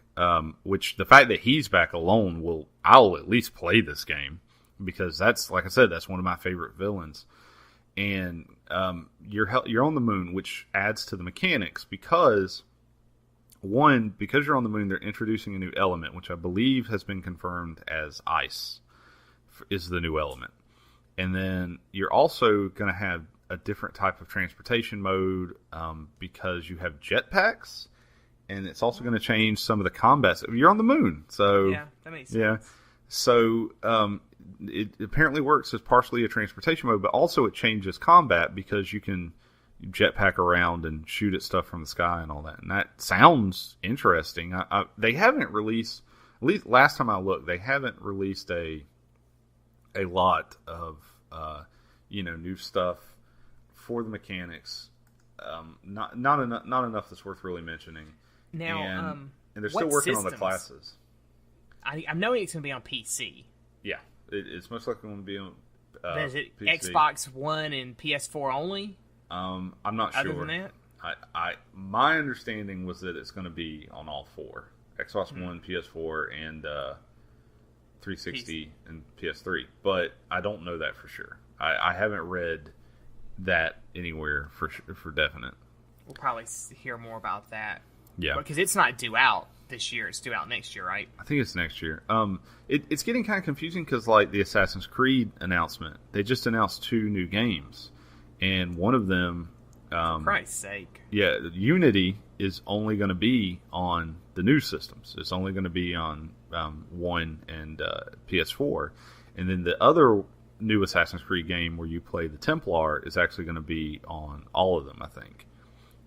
Which the fact that he's back alone I'll at least play this game because that's, like I said, that's one of my favorite villains. And you're on the moon, which adds to the mechanics because you're on the moon, they're introducing a new element, which I believe has been confirmed as ice is the new element. And then you're also going to have a different type of transportation mode because you have jetpacks. And it's also going to change some of the combat. You're on the moon, so yeah, that makes sense. Yeah, so it apparently works as partially a transportation mode, but also it changes combat because you can jetpack around and shoot at stuff from the sky and all that. And that sounds interesting. They haven't released, at least last time I looked, they haven't released a lot of new stuff for the mechanics. Not enough that's worth really mentioning. Now, and they're still working on the classes. I'm knowing it's going to be on PC. Yeah, it's most likely going to be on is it PC. Xbox One and PS4 only? I'm not sure. Other than that? My understanding was that it's going to be on all four. Xbox One, PS4, and 360 and PS3. But I don't know that for sure. I haven't read that anywhere for definite. We'll probably hear more about that. Yeah, because it's not due out this year; it's due out next year, right? I think it's next year. It's getting kind of confusing because, like the Assassin's Creed announcement, they just announced 2 new games, and one of them, for Christ's sake, yeah, Unity is only going to be on the new systems. It's only going to be on One and PS4, and then the other new Assassin's Creed game where you play the Templar is actually going to be on all of them, I think.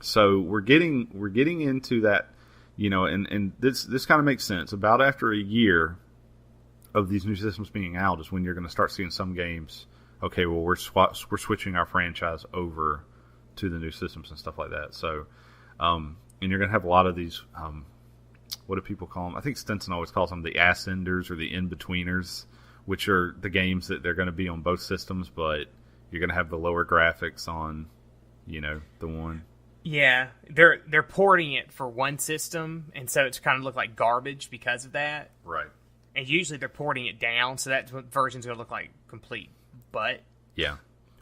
So we're getting into that, and this kind of makes sense. About after a year of these new systems being out is when you're going to start seeing some games. Okay, well we're switching our franchise over to the new systems and stuff like that. So, and you're going to have a lot of these. What do people call them? I think Stinson always calls them the ascenders or the in-betweeners, which are the games that they're going to be on both systems, but you're going to have the lower graphics on, the one. Yeah, they're porting it for one system, and so it's kind of look like garbage because of that. Right. And usually they're porting it down, so that version's going to look like complete butt. Yeah.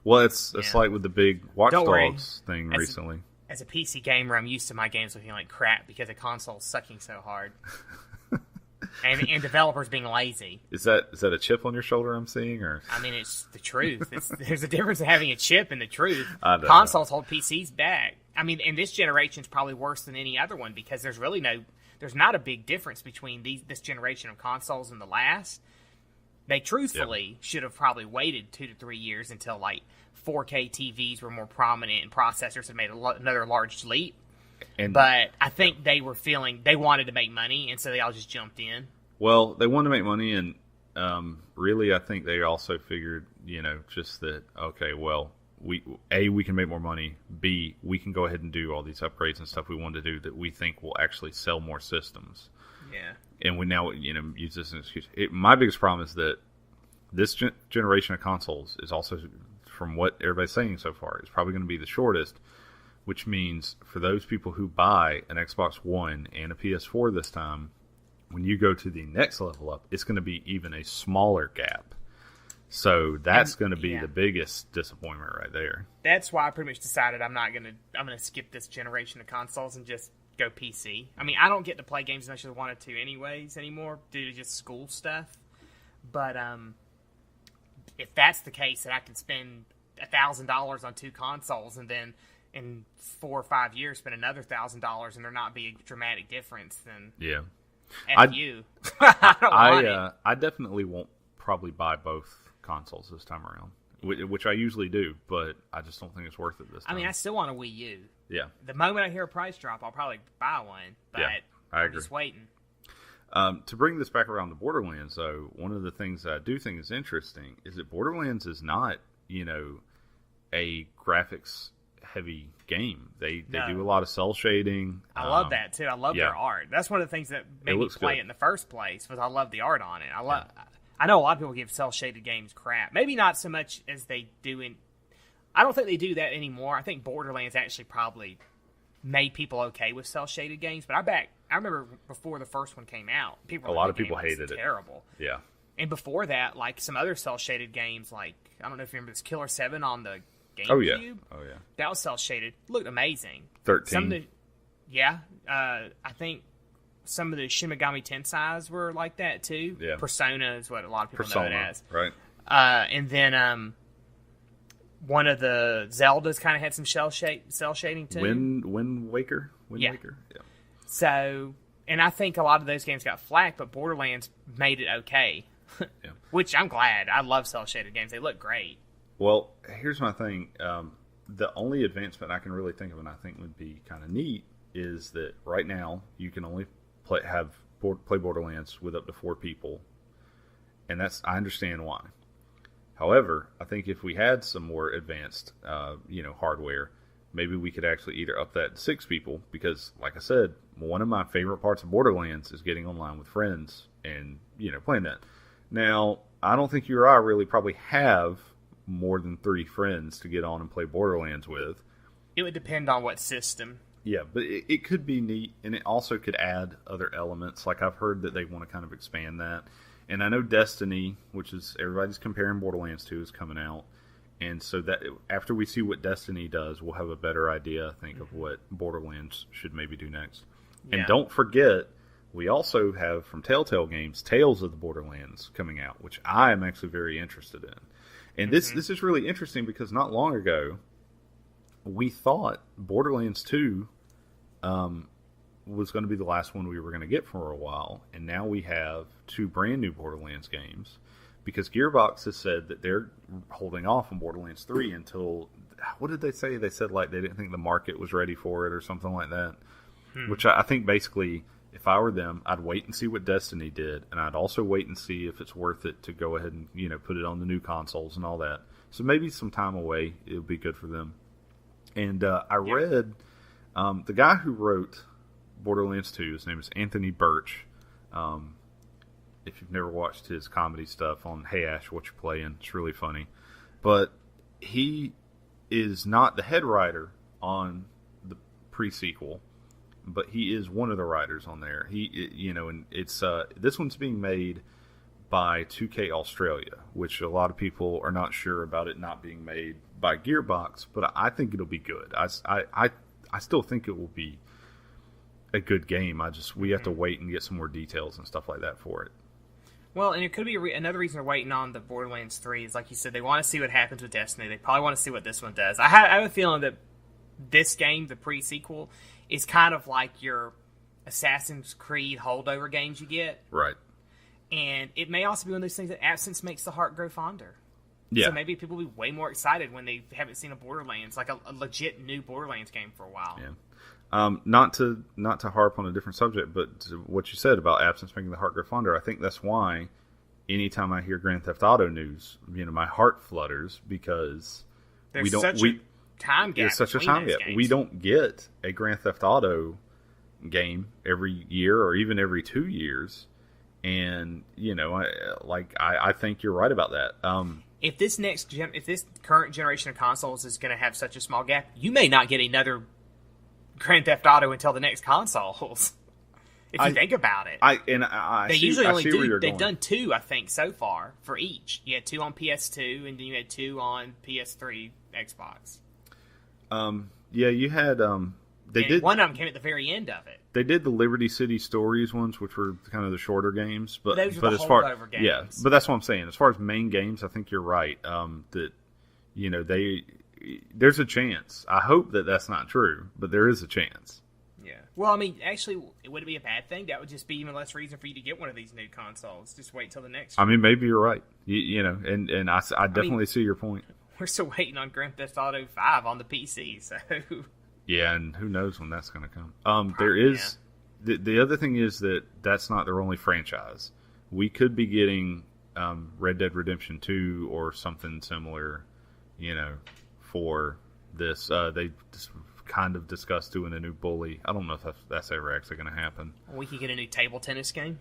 Well, it's like with the big Watch Dogs thing recently. As a PC gamer, I'm used to my games looking like crap because the console's sucking so hard. and developers being lazy. Is that a chip on your shoulder I'm seeing, or? I mean, it's the truth. There's a difference in having a chip and the truth. Consoles hold PCs back. I mean, and this generation's probably worse than any other one because there's not a big difference between this generation of consoles and the last. They truthfully should have probably waited 2 to 3 years until like 4K TVs were more prominent and processors had made another large leap. But I think they were feeling they wanted to make money, and so they all just jumped in. Well, they wanted to make money, and really, I think they also figured, just that, okay, well, we can make more money. B, we can go ahead and do all these upgrades and stuff we want to do that we think will actually sell more systems. Yeah. And we now, use this as an excuse. My biggest problem is that this generation of consoles is also, from what everybody's saying so far, is probably going to be the shortest, which means for those people who buy an Xbox One and a PS4 this time, when you go to the next level up, it's going to be even a smaller gap. So that's going to be the biggest disappointment right there. That's why I pretty much decided I'm going to skip this generation of consoles and just go PC. I mean, I don't get to play games as much as I wanted to anyways anymore due to just school stuff. But if that's the case, that I can spend $1,000 on 2 consoles and then in 4 or 5 years spend another $1,000 and there not be a dramatic difference, then yeah, I definitely won't probably buy both consoles this time around, which I usually do, but I just don't think it's worth it this time. I mean, I still want a Wii U. Yeah. The moment I hear a price drop, I'll probably buy one, but I agree. I'm just waiting. To bring this back around to Borderlands, though, one of the things that I do think is interesting is that Borderlands is not, a graphics-heavy game. They do a lot of cell shading. I love that, too. I love their art. That's one of the things that made me play it in the first place, was I love the art on it. I know a lot of people give cell-shaded games crap. Maybe not so much as they do in... I don't think they do that anymore. I think Borderlands actually probably made people okay with cell-shaded games. But I remember before the first one came out, a lot of people hated it. Terrible. Yeah. And before that, like some other cell-shaded games, like, I don't know if you remember this Killer 7 on the GameCube. Oh, yeah. That was cell-shaded. Looked amazing. 13. I think some of the Shin Megami Tensei's were like that, too. Yeah. Persona is what a lot of people know it as. Right. And then one of the Zeldas kind of had some cell shading, too. Wind Waker? Waker? Yeah. So, and I think a lot of those games got flack, but Borderlands made it okay. Yeah. Which I'm glad. I love cell-shaded games. They look great. Well, here's my thing. The only advancement I can really think of and I think would be kind of neat is that right now you can only play Borderlands with up to 4 people. And I understand why. However, I think if we had some more advanced, hardware, maybe we could actually either up that to 6 people. Because, like I said, one of my favorite parts of Borderlands is getting online with friends and, playing that. Now, I don't think you or I really probably have more than 3 friends to get on and play Borderlands with. It would depend on what system. Yeah, but it could be neat, and it also could add other elements. Like, I've heard that they want to kind of expand that. And I know Destiny, which is everybody's comparing Borderlands to, is coming out. And so that after we see what Destiny does, we'll have a better idea, I think, of what Borderlands should maybe do next. Yeah. And don't forget, we also have from Telltale Games, Tales of the Borderlands coming out, which I am actually very interested in. And this is really interesting because not long ago, we thought Borderlands 2 was going to be the last one we were going to get for a while. And now we have 2 brand new Borderlands games because Gearbox has said that they're holding off on Borderlands 3 until, what did they say? They said like they didn't think the market was ready for it or something like that. Which I think basically, if I were them, I'd wait and see what Destiny did, and I'd also wait and see if it's worth it to go ahead and put it on the new consoles and all that. So maybe some time away, it'll be good for them. And I read the guy who wrote Borderlands 2, his name is Anthony Birch. If you've never watched his comedy stuff on Hey Ash, What You Playing, it's really funny. But he is not the head writer on the pre-sequel, but he is one of the writers on there. And it's this one's being made by 2K Australia, which a lot of people are not sure about it not being made by Gearbox, but I think it'll be good. I still think it will be a good game. We have to wait and get some more details and stuff like that for it. Well, and it could be another reason they're waiting on the Borderlands 3 is, like you said, they want to see what happens with Destiny. They probably want to see what this one does. I have a feeling that this game, the pre-sequel, is kind of like your Assassin's Creed holdover games you get. Right. And it may also be one of those things that absence makes the heart grow fonder. Yeah. So maybe people will be way more excited when they haven't seen a Borderlands, like a legit new Borderlands game for a while. Yeah. Not to harp on a different subject, but to what you said about absence making the heart grow fonder, I think that's why anytime I hear Grand Theft Auto news, my heart flutters, because There's such a time gap. It's such a time gap. Games. We don't get a Grand Theft Auto game every year or even every 2 years, and I think you're right about that. If this current generation of consoles is going to have such a small gap, you may not get another Grand Theft Auto until the next consoles. If you think about it, they've done 2, I think, so far for each. You had 2 on PS2, and then you had 2 on PS3, Xbox. Yeah, you had they did one of them came at the very end of it. They did the Liberty City Stories ones, which were kind of the shorter games, but those are as holdover games. Yeah, but that's what I'm saying. As far as main games, I think you're right. That there's a chance. I hope that that's not true, but there is a chance. Yeah. Well, I mean, actually, would it be a bad thing? That would just be even less reason for you to get one of these new consoles. Just wait till the next one. I mean, maybe you're right. And I definitely see your point. We're still waiting on Grand Theft Auto 5 on the PC, so... Yeah, and who knows when that's going to come. There is... Yeah. The other thing is that that's not their only franchise. We could be getting Red Dead Redemption 2 or something similar, for this. They just kind of discussed doing a new Bully. I don't know if that's ever actually going to happen. We could get a new table tennis game.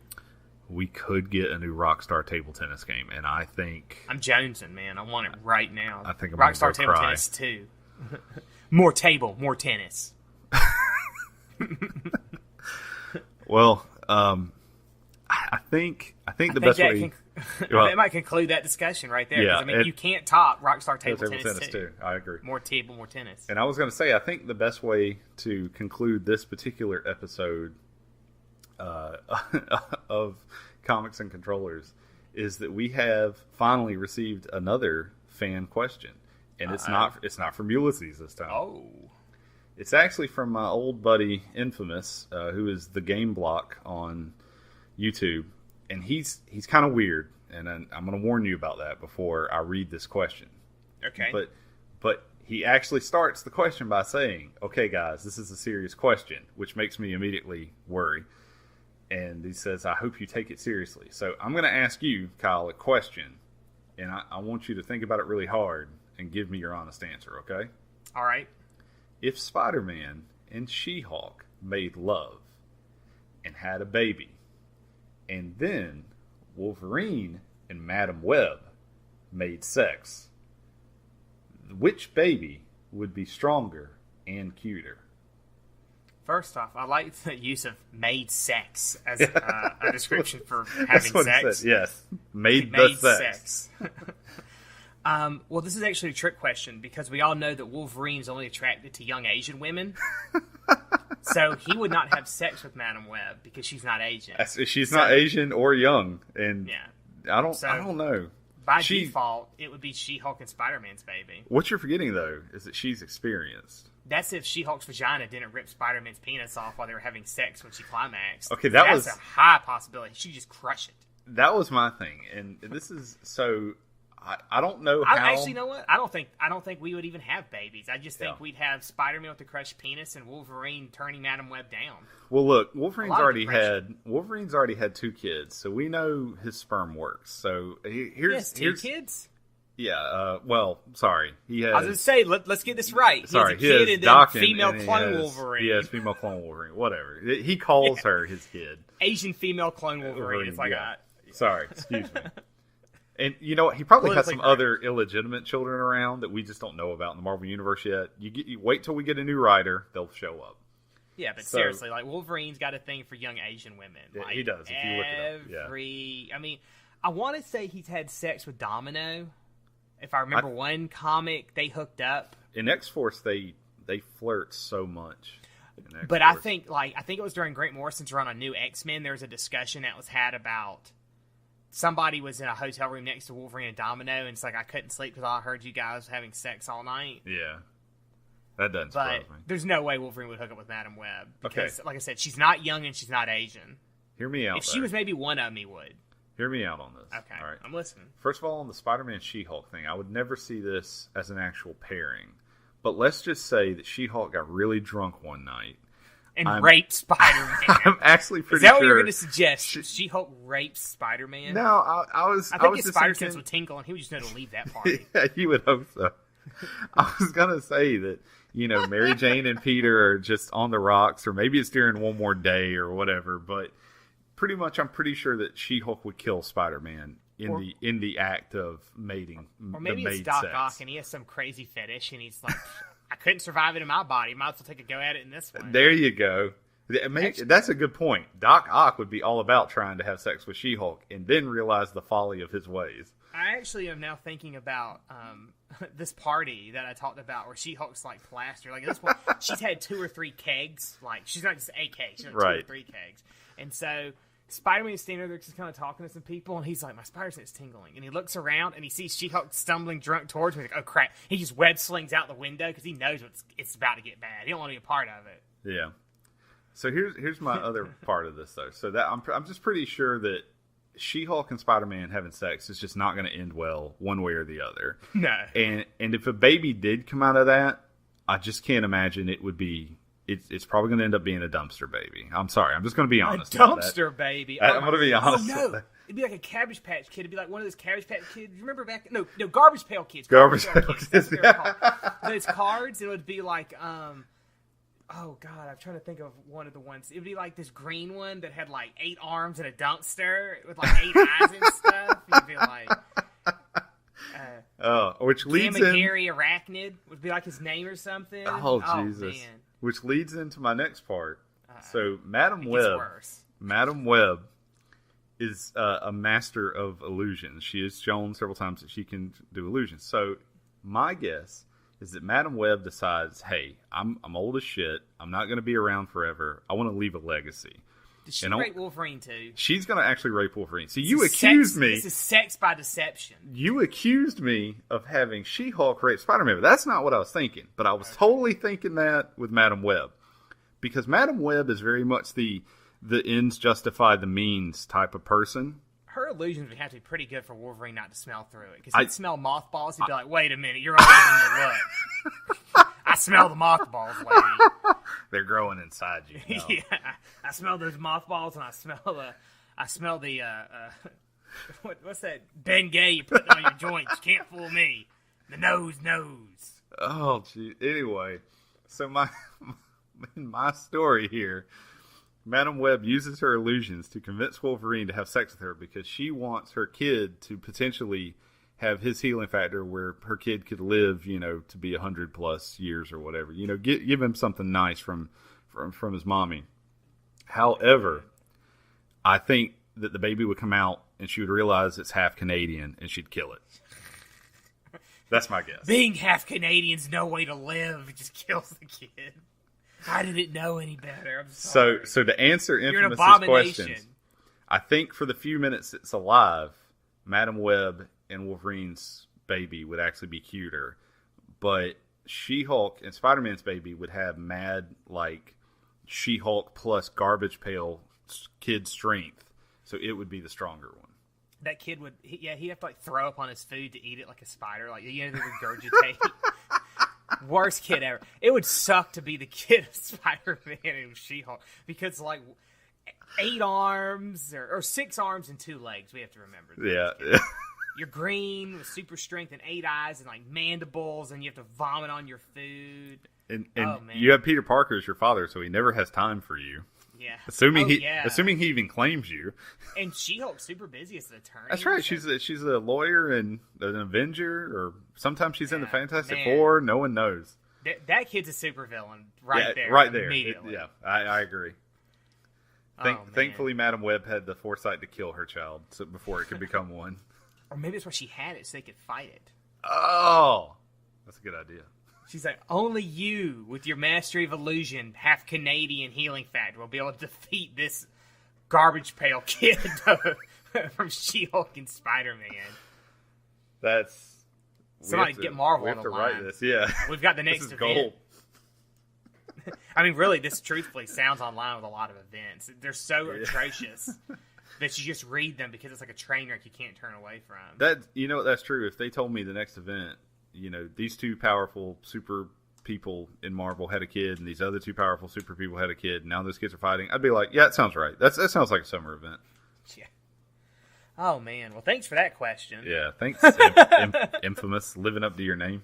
We could get a new Rockstar table tennis game, and I think... I'm jonesing, man. I want it right now. I think I'm Rockstar Table Tennis 2. More table, more tennis. Well, I think the best way... That might conclude that discussion right there. Yeah, you can't top Rockstar Table Tennis 2. Too. I agree. More table, more tennis. And I was going to say, I think the best way to conclude this particular episode of Comics and Controllers is that we have finally received another fan question, and it's not from Ulysses this time. Oh, it's actually from my old buddy Infamous, who is the Game Block on YouTube, and he's kind of weird, and I'm going to warn you about that before I read this question. Okay, but he actually starts the question by saying, "Okay, guys, this is a serious question," which makes me immediately worry. And he says, "I hope you take it seriously." So I'm going to ask you, Kyle, a question, and I want you to think about it really hard and give me your honest answer, okay? All right. If Spider-Man and She-Hulk made love and had a baby, and then Wolverine and Madam Web made sex, which baby would be stronger and cuter? First off, I like the use of "made sex" as a description for having That's what sex. It said. Yes, made the sex. Well, this is actually a trick question because we all know that Wolverine's only attracted to young Asian women. So he would not have sex with Madam Web because she's not Asian. She's not Asian or young, and yeah. I don't know. By default, it would be She-Hulk and Spider-Man's baby. What you're forgetting, though, is that she's experienced. That's if She-Hulk's vagina didn't rip Spider-Man's penis off while they were having sex when she climaxed. Okay, that's a high possibility. She just crush it. That was my thing, and this is so. I don't know how. Actually, you know what? I don't think we would even have babies. I just think we'd have Spider-Man with a crushed penis and Wolverine turning Madam Web down. Well, look, Wolverine's already had 2 kids, so we know his sperm works. So here's 2 kids. Yeah. Well, sorry. He has. I was going to say, let's get this right. Sorry, he has a kid and then female clone Wolverine. He has female clone Wolverine. Whatever. He calls her his kid. Asian female clone Wolverine. It's like Sorry, excuse me. And you know what? He probably has some other illegitimate children around that we just don't know about in the Marvel Universe yet. You wait till we get a new writer; they'll show up. Yeah, but seriously, like Wolverine's got a thing for young Asian women. Yeah, like, he does. If you look it up, yeah. I mean, I want to say he's had sex with Domino. If I remember one comic, they hooked up. In X-Force, they flirt so much. But I think it was during Grant Morrison's run on New X-Men. There was a discussion that was had about. Somebody was in a hotel room next to Wolverine and Domino, and it's like, I couldn't sleep because I heard you guys having sex all night. Yeah. That doesn't surprise me. There's no way Wolverine would hook up with Madam Web. Because, like I said, she's not young and she's not Asian. Hear me out. If she was maybe one of them, he would. Hear me out on this. Okay, all right. I'm listening. First of all, on the Spider-Man She-Hulk thing, I would never see this as an actual pairing. But let's just say that She-Hulk got really drunk one night. And raped Spider-Man. I'm actually pretty sure. Is that sure. what you're going to suggest? She-Hulk rapes Spider-Man? No, I was I think his just spider thinking, sense would tingle, and he would just know to leave that party. Yeah, you would hope so. I was going to say that, Mary Jane and Peter are just on the rocks, or maybe it's during One More Day or whatever, but pretty much I'm pretty sure that She-Hulk would kill Spider-Man in the act of mating. Or maybe it's Doc Ock, and he has some crazy fetish, and he's like, I couldn't survive it in my body. Might as well take a go at it in this one. There you go. That's a good point. Doc Ock would be all about trying to have sex with She-Hulk and then realize the folly of his ways. I actually am now thinking about this party that I talked about where She-Hulk's like plaster. Like at this point, she's had 2 or 3 kegs. Like she's not just a keg; she's had 2 or 3 kegs. And so Spider-Man's standing there just kind of talking to some people, and he's like, "My spider sense is tingling." And he looks around and he sees She-Hulk stumbling drunk towards me. He's like, "Oh crap!" He just web slings out the window because he knows it's about to get bad. He don't want to be a part of it. Yeah. So here's my other part of this though. So that I'm just pretty sure that She-Hulk and Spider-Man having sex is just not going to end well one way or the other. No. And if a baby did come out of that, I just can't imagine it would be. It's probably going to end up being a dumpster baby. I'm sorry. I'm just going to be honest. A dumpster baby. I'm going to be honest. Oh no. It'd be like a Cabbage Patch Kid. It'd be like one of those Cabbage Patch Kids. Remember back? No, Garbage Pail Kids. Garbage Pail Kids. That's what they were called. Those cards. It would be like oh god, I'm trying to think of one of the ones. It would be like this green one that had like 8 arms and a dumpster with like 8 eyes and stuff. It'd be like, which leads Gamma Gary Arachnid would be like his name or something. Oh Jesus! Man. Which leads into my next part. So Madam Web is a master of illusions. She has shown several times that she can do illusions. So my guess is that Madam Web decides, hey, I'm old as shit. I'm not going to be around forever. I want to leave a legacy. Did she rape Wolverine too? She's going to actually rape Wolverine. See, you accused me. This is sex by deception. You accused me of having She-Hulk rape Spider-Man, but that's not what I was thinking. But I was totally thinking that with Madam Web. Because Madam Web is very much the ends justify the means type of person. Her illusions would have to be pretty good for Wolverine not to smell through it. Because he'd smell mothballs. He'd be like, wait a minute, you're older than you look. I smell the mothballs, lady. They're growing inside you. No. Yeah, I smell those mothballs, and I smell the what's that Bengay you put on your joints? You can't fool me. The nose. Oh, gee. Anyway, so my story here, Madam Web uses her illusions to convince Wolverine to have sex with her because she wants her kid to potentially have his healing factor where her kid could live, to be 100+ years or whatever. Give him something nice from his mommy. However, I think that the baby would come out and she would realize it's half Canadian and she'd kill it. That's my guess. Being half Canadian's no way to live. It just kills the kid. I didn't know any better. I'm sorry. So to answer Infamous's questions, I think for the few minutes it's alive, Madam Web and Wolverine's baby would actually be cuter. But She-Hulk and Spider-Man's baby would have mad, like, She-Hulk plus Garbage Pail kid strength. So it would be the stronger one. That kid would, he'd have to, like, throw up on his food to eat it like a spider. Like, they would regurgitate. Worst kid ever. It would suck to be the kid of Spider-Man and She-Hulk because, like, 8 arms or 6 arms and 2 legs. We have to remember that. Yeah. You're green with super strength and 8 eyes and, like, mandibles, and you have to vomit on your food. And you have Peter Parker as your father, so he never has time for you. Yeah. Assuming he even claims you. And She-Hulk's super busy as an attorney. That's right. So. She's a lawyer and an Avenger, or sometimes she's in the Fantastic Man. Four. No one knows. That kid's a supervillain right there. Right there. Immediately. I agree. Thankfully, Madam Web had the foresight to kill her child before it could become one. Or maybe that's why she had it, so they could fight it. Oh, that's a good idea. She's like, only you, with your mastery of illusion, half Canadian healing factor, will be able to defeat this Garbage Pail Kid from She-Hulk and Spider-Man. That's... Somebody get Marvel on the line. We have to write this, yeah. We've got the next event. Gold. I mean, really, this truthfully sounds online with a lot of events. They're so atrocious. that you just read them because it's like a train wreck you can't turn away from. That that's true. If they told me the next event, these two powerful super people in Marvel had a kid, and these other two powerful super people had a kid, and now those kids are fighting, I'd be like, yeah, that sounds right. That sounds like a summer event. Yeah. Oh man. Well, thanks for that question. Yeah. Thanks, Infamous, living up to your name.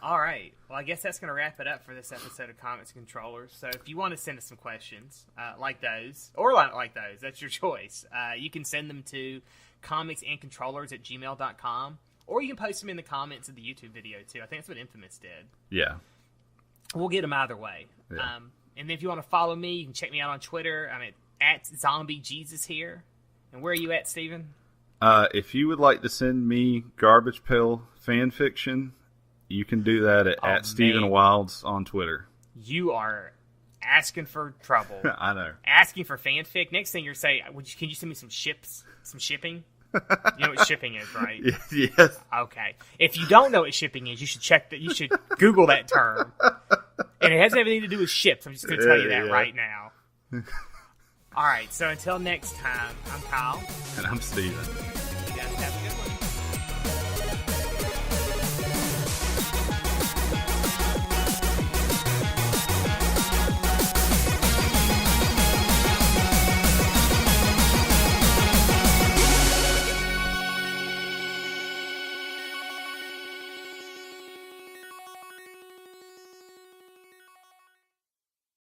All right. Well, I guess that's going to wrap it up for this episode of Comics and Controllers. So if you want to send us some questions like those, or not like those, that's your choice. You can send them to comicsandcontrollers@gmail.com, or you can post them in the comments of the YouTube video, too. I think that's what Infamous did. Yeah. We'll get them either way. Yeah. And then if you want to follow me, you can check me out on Twitter. I'm at ZombieJesus here. And where are you at, Steven? If you would like to send me Garbage Pail fan fiction, you can do that at Stephen Wilds on Twitter. You are asking for trouble. I know. Asking for fanfic. Next thing you're saying, can you send me some shipping? You know what shipping is, right? Yes. Okay. If you don't know what shipping is, you should check that. You should Google that term. And it has everything to do with ships. I'm just going to tell you that right now. All right. So until next time, I'm Kyle. And I'm Steven. You guys have a good one.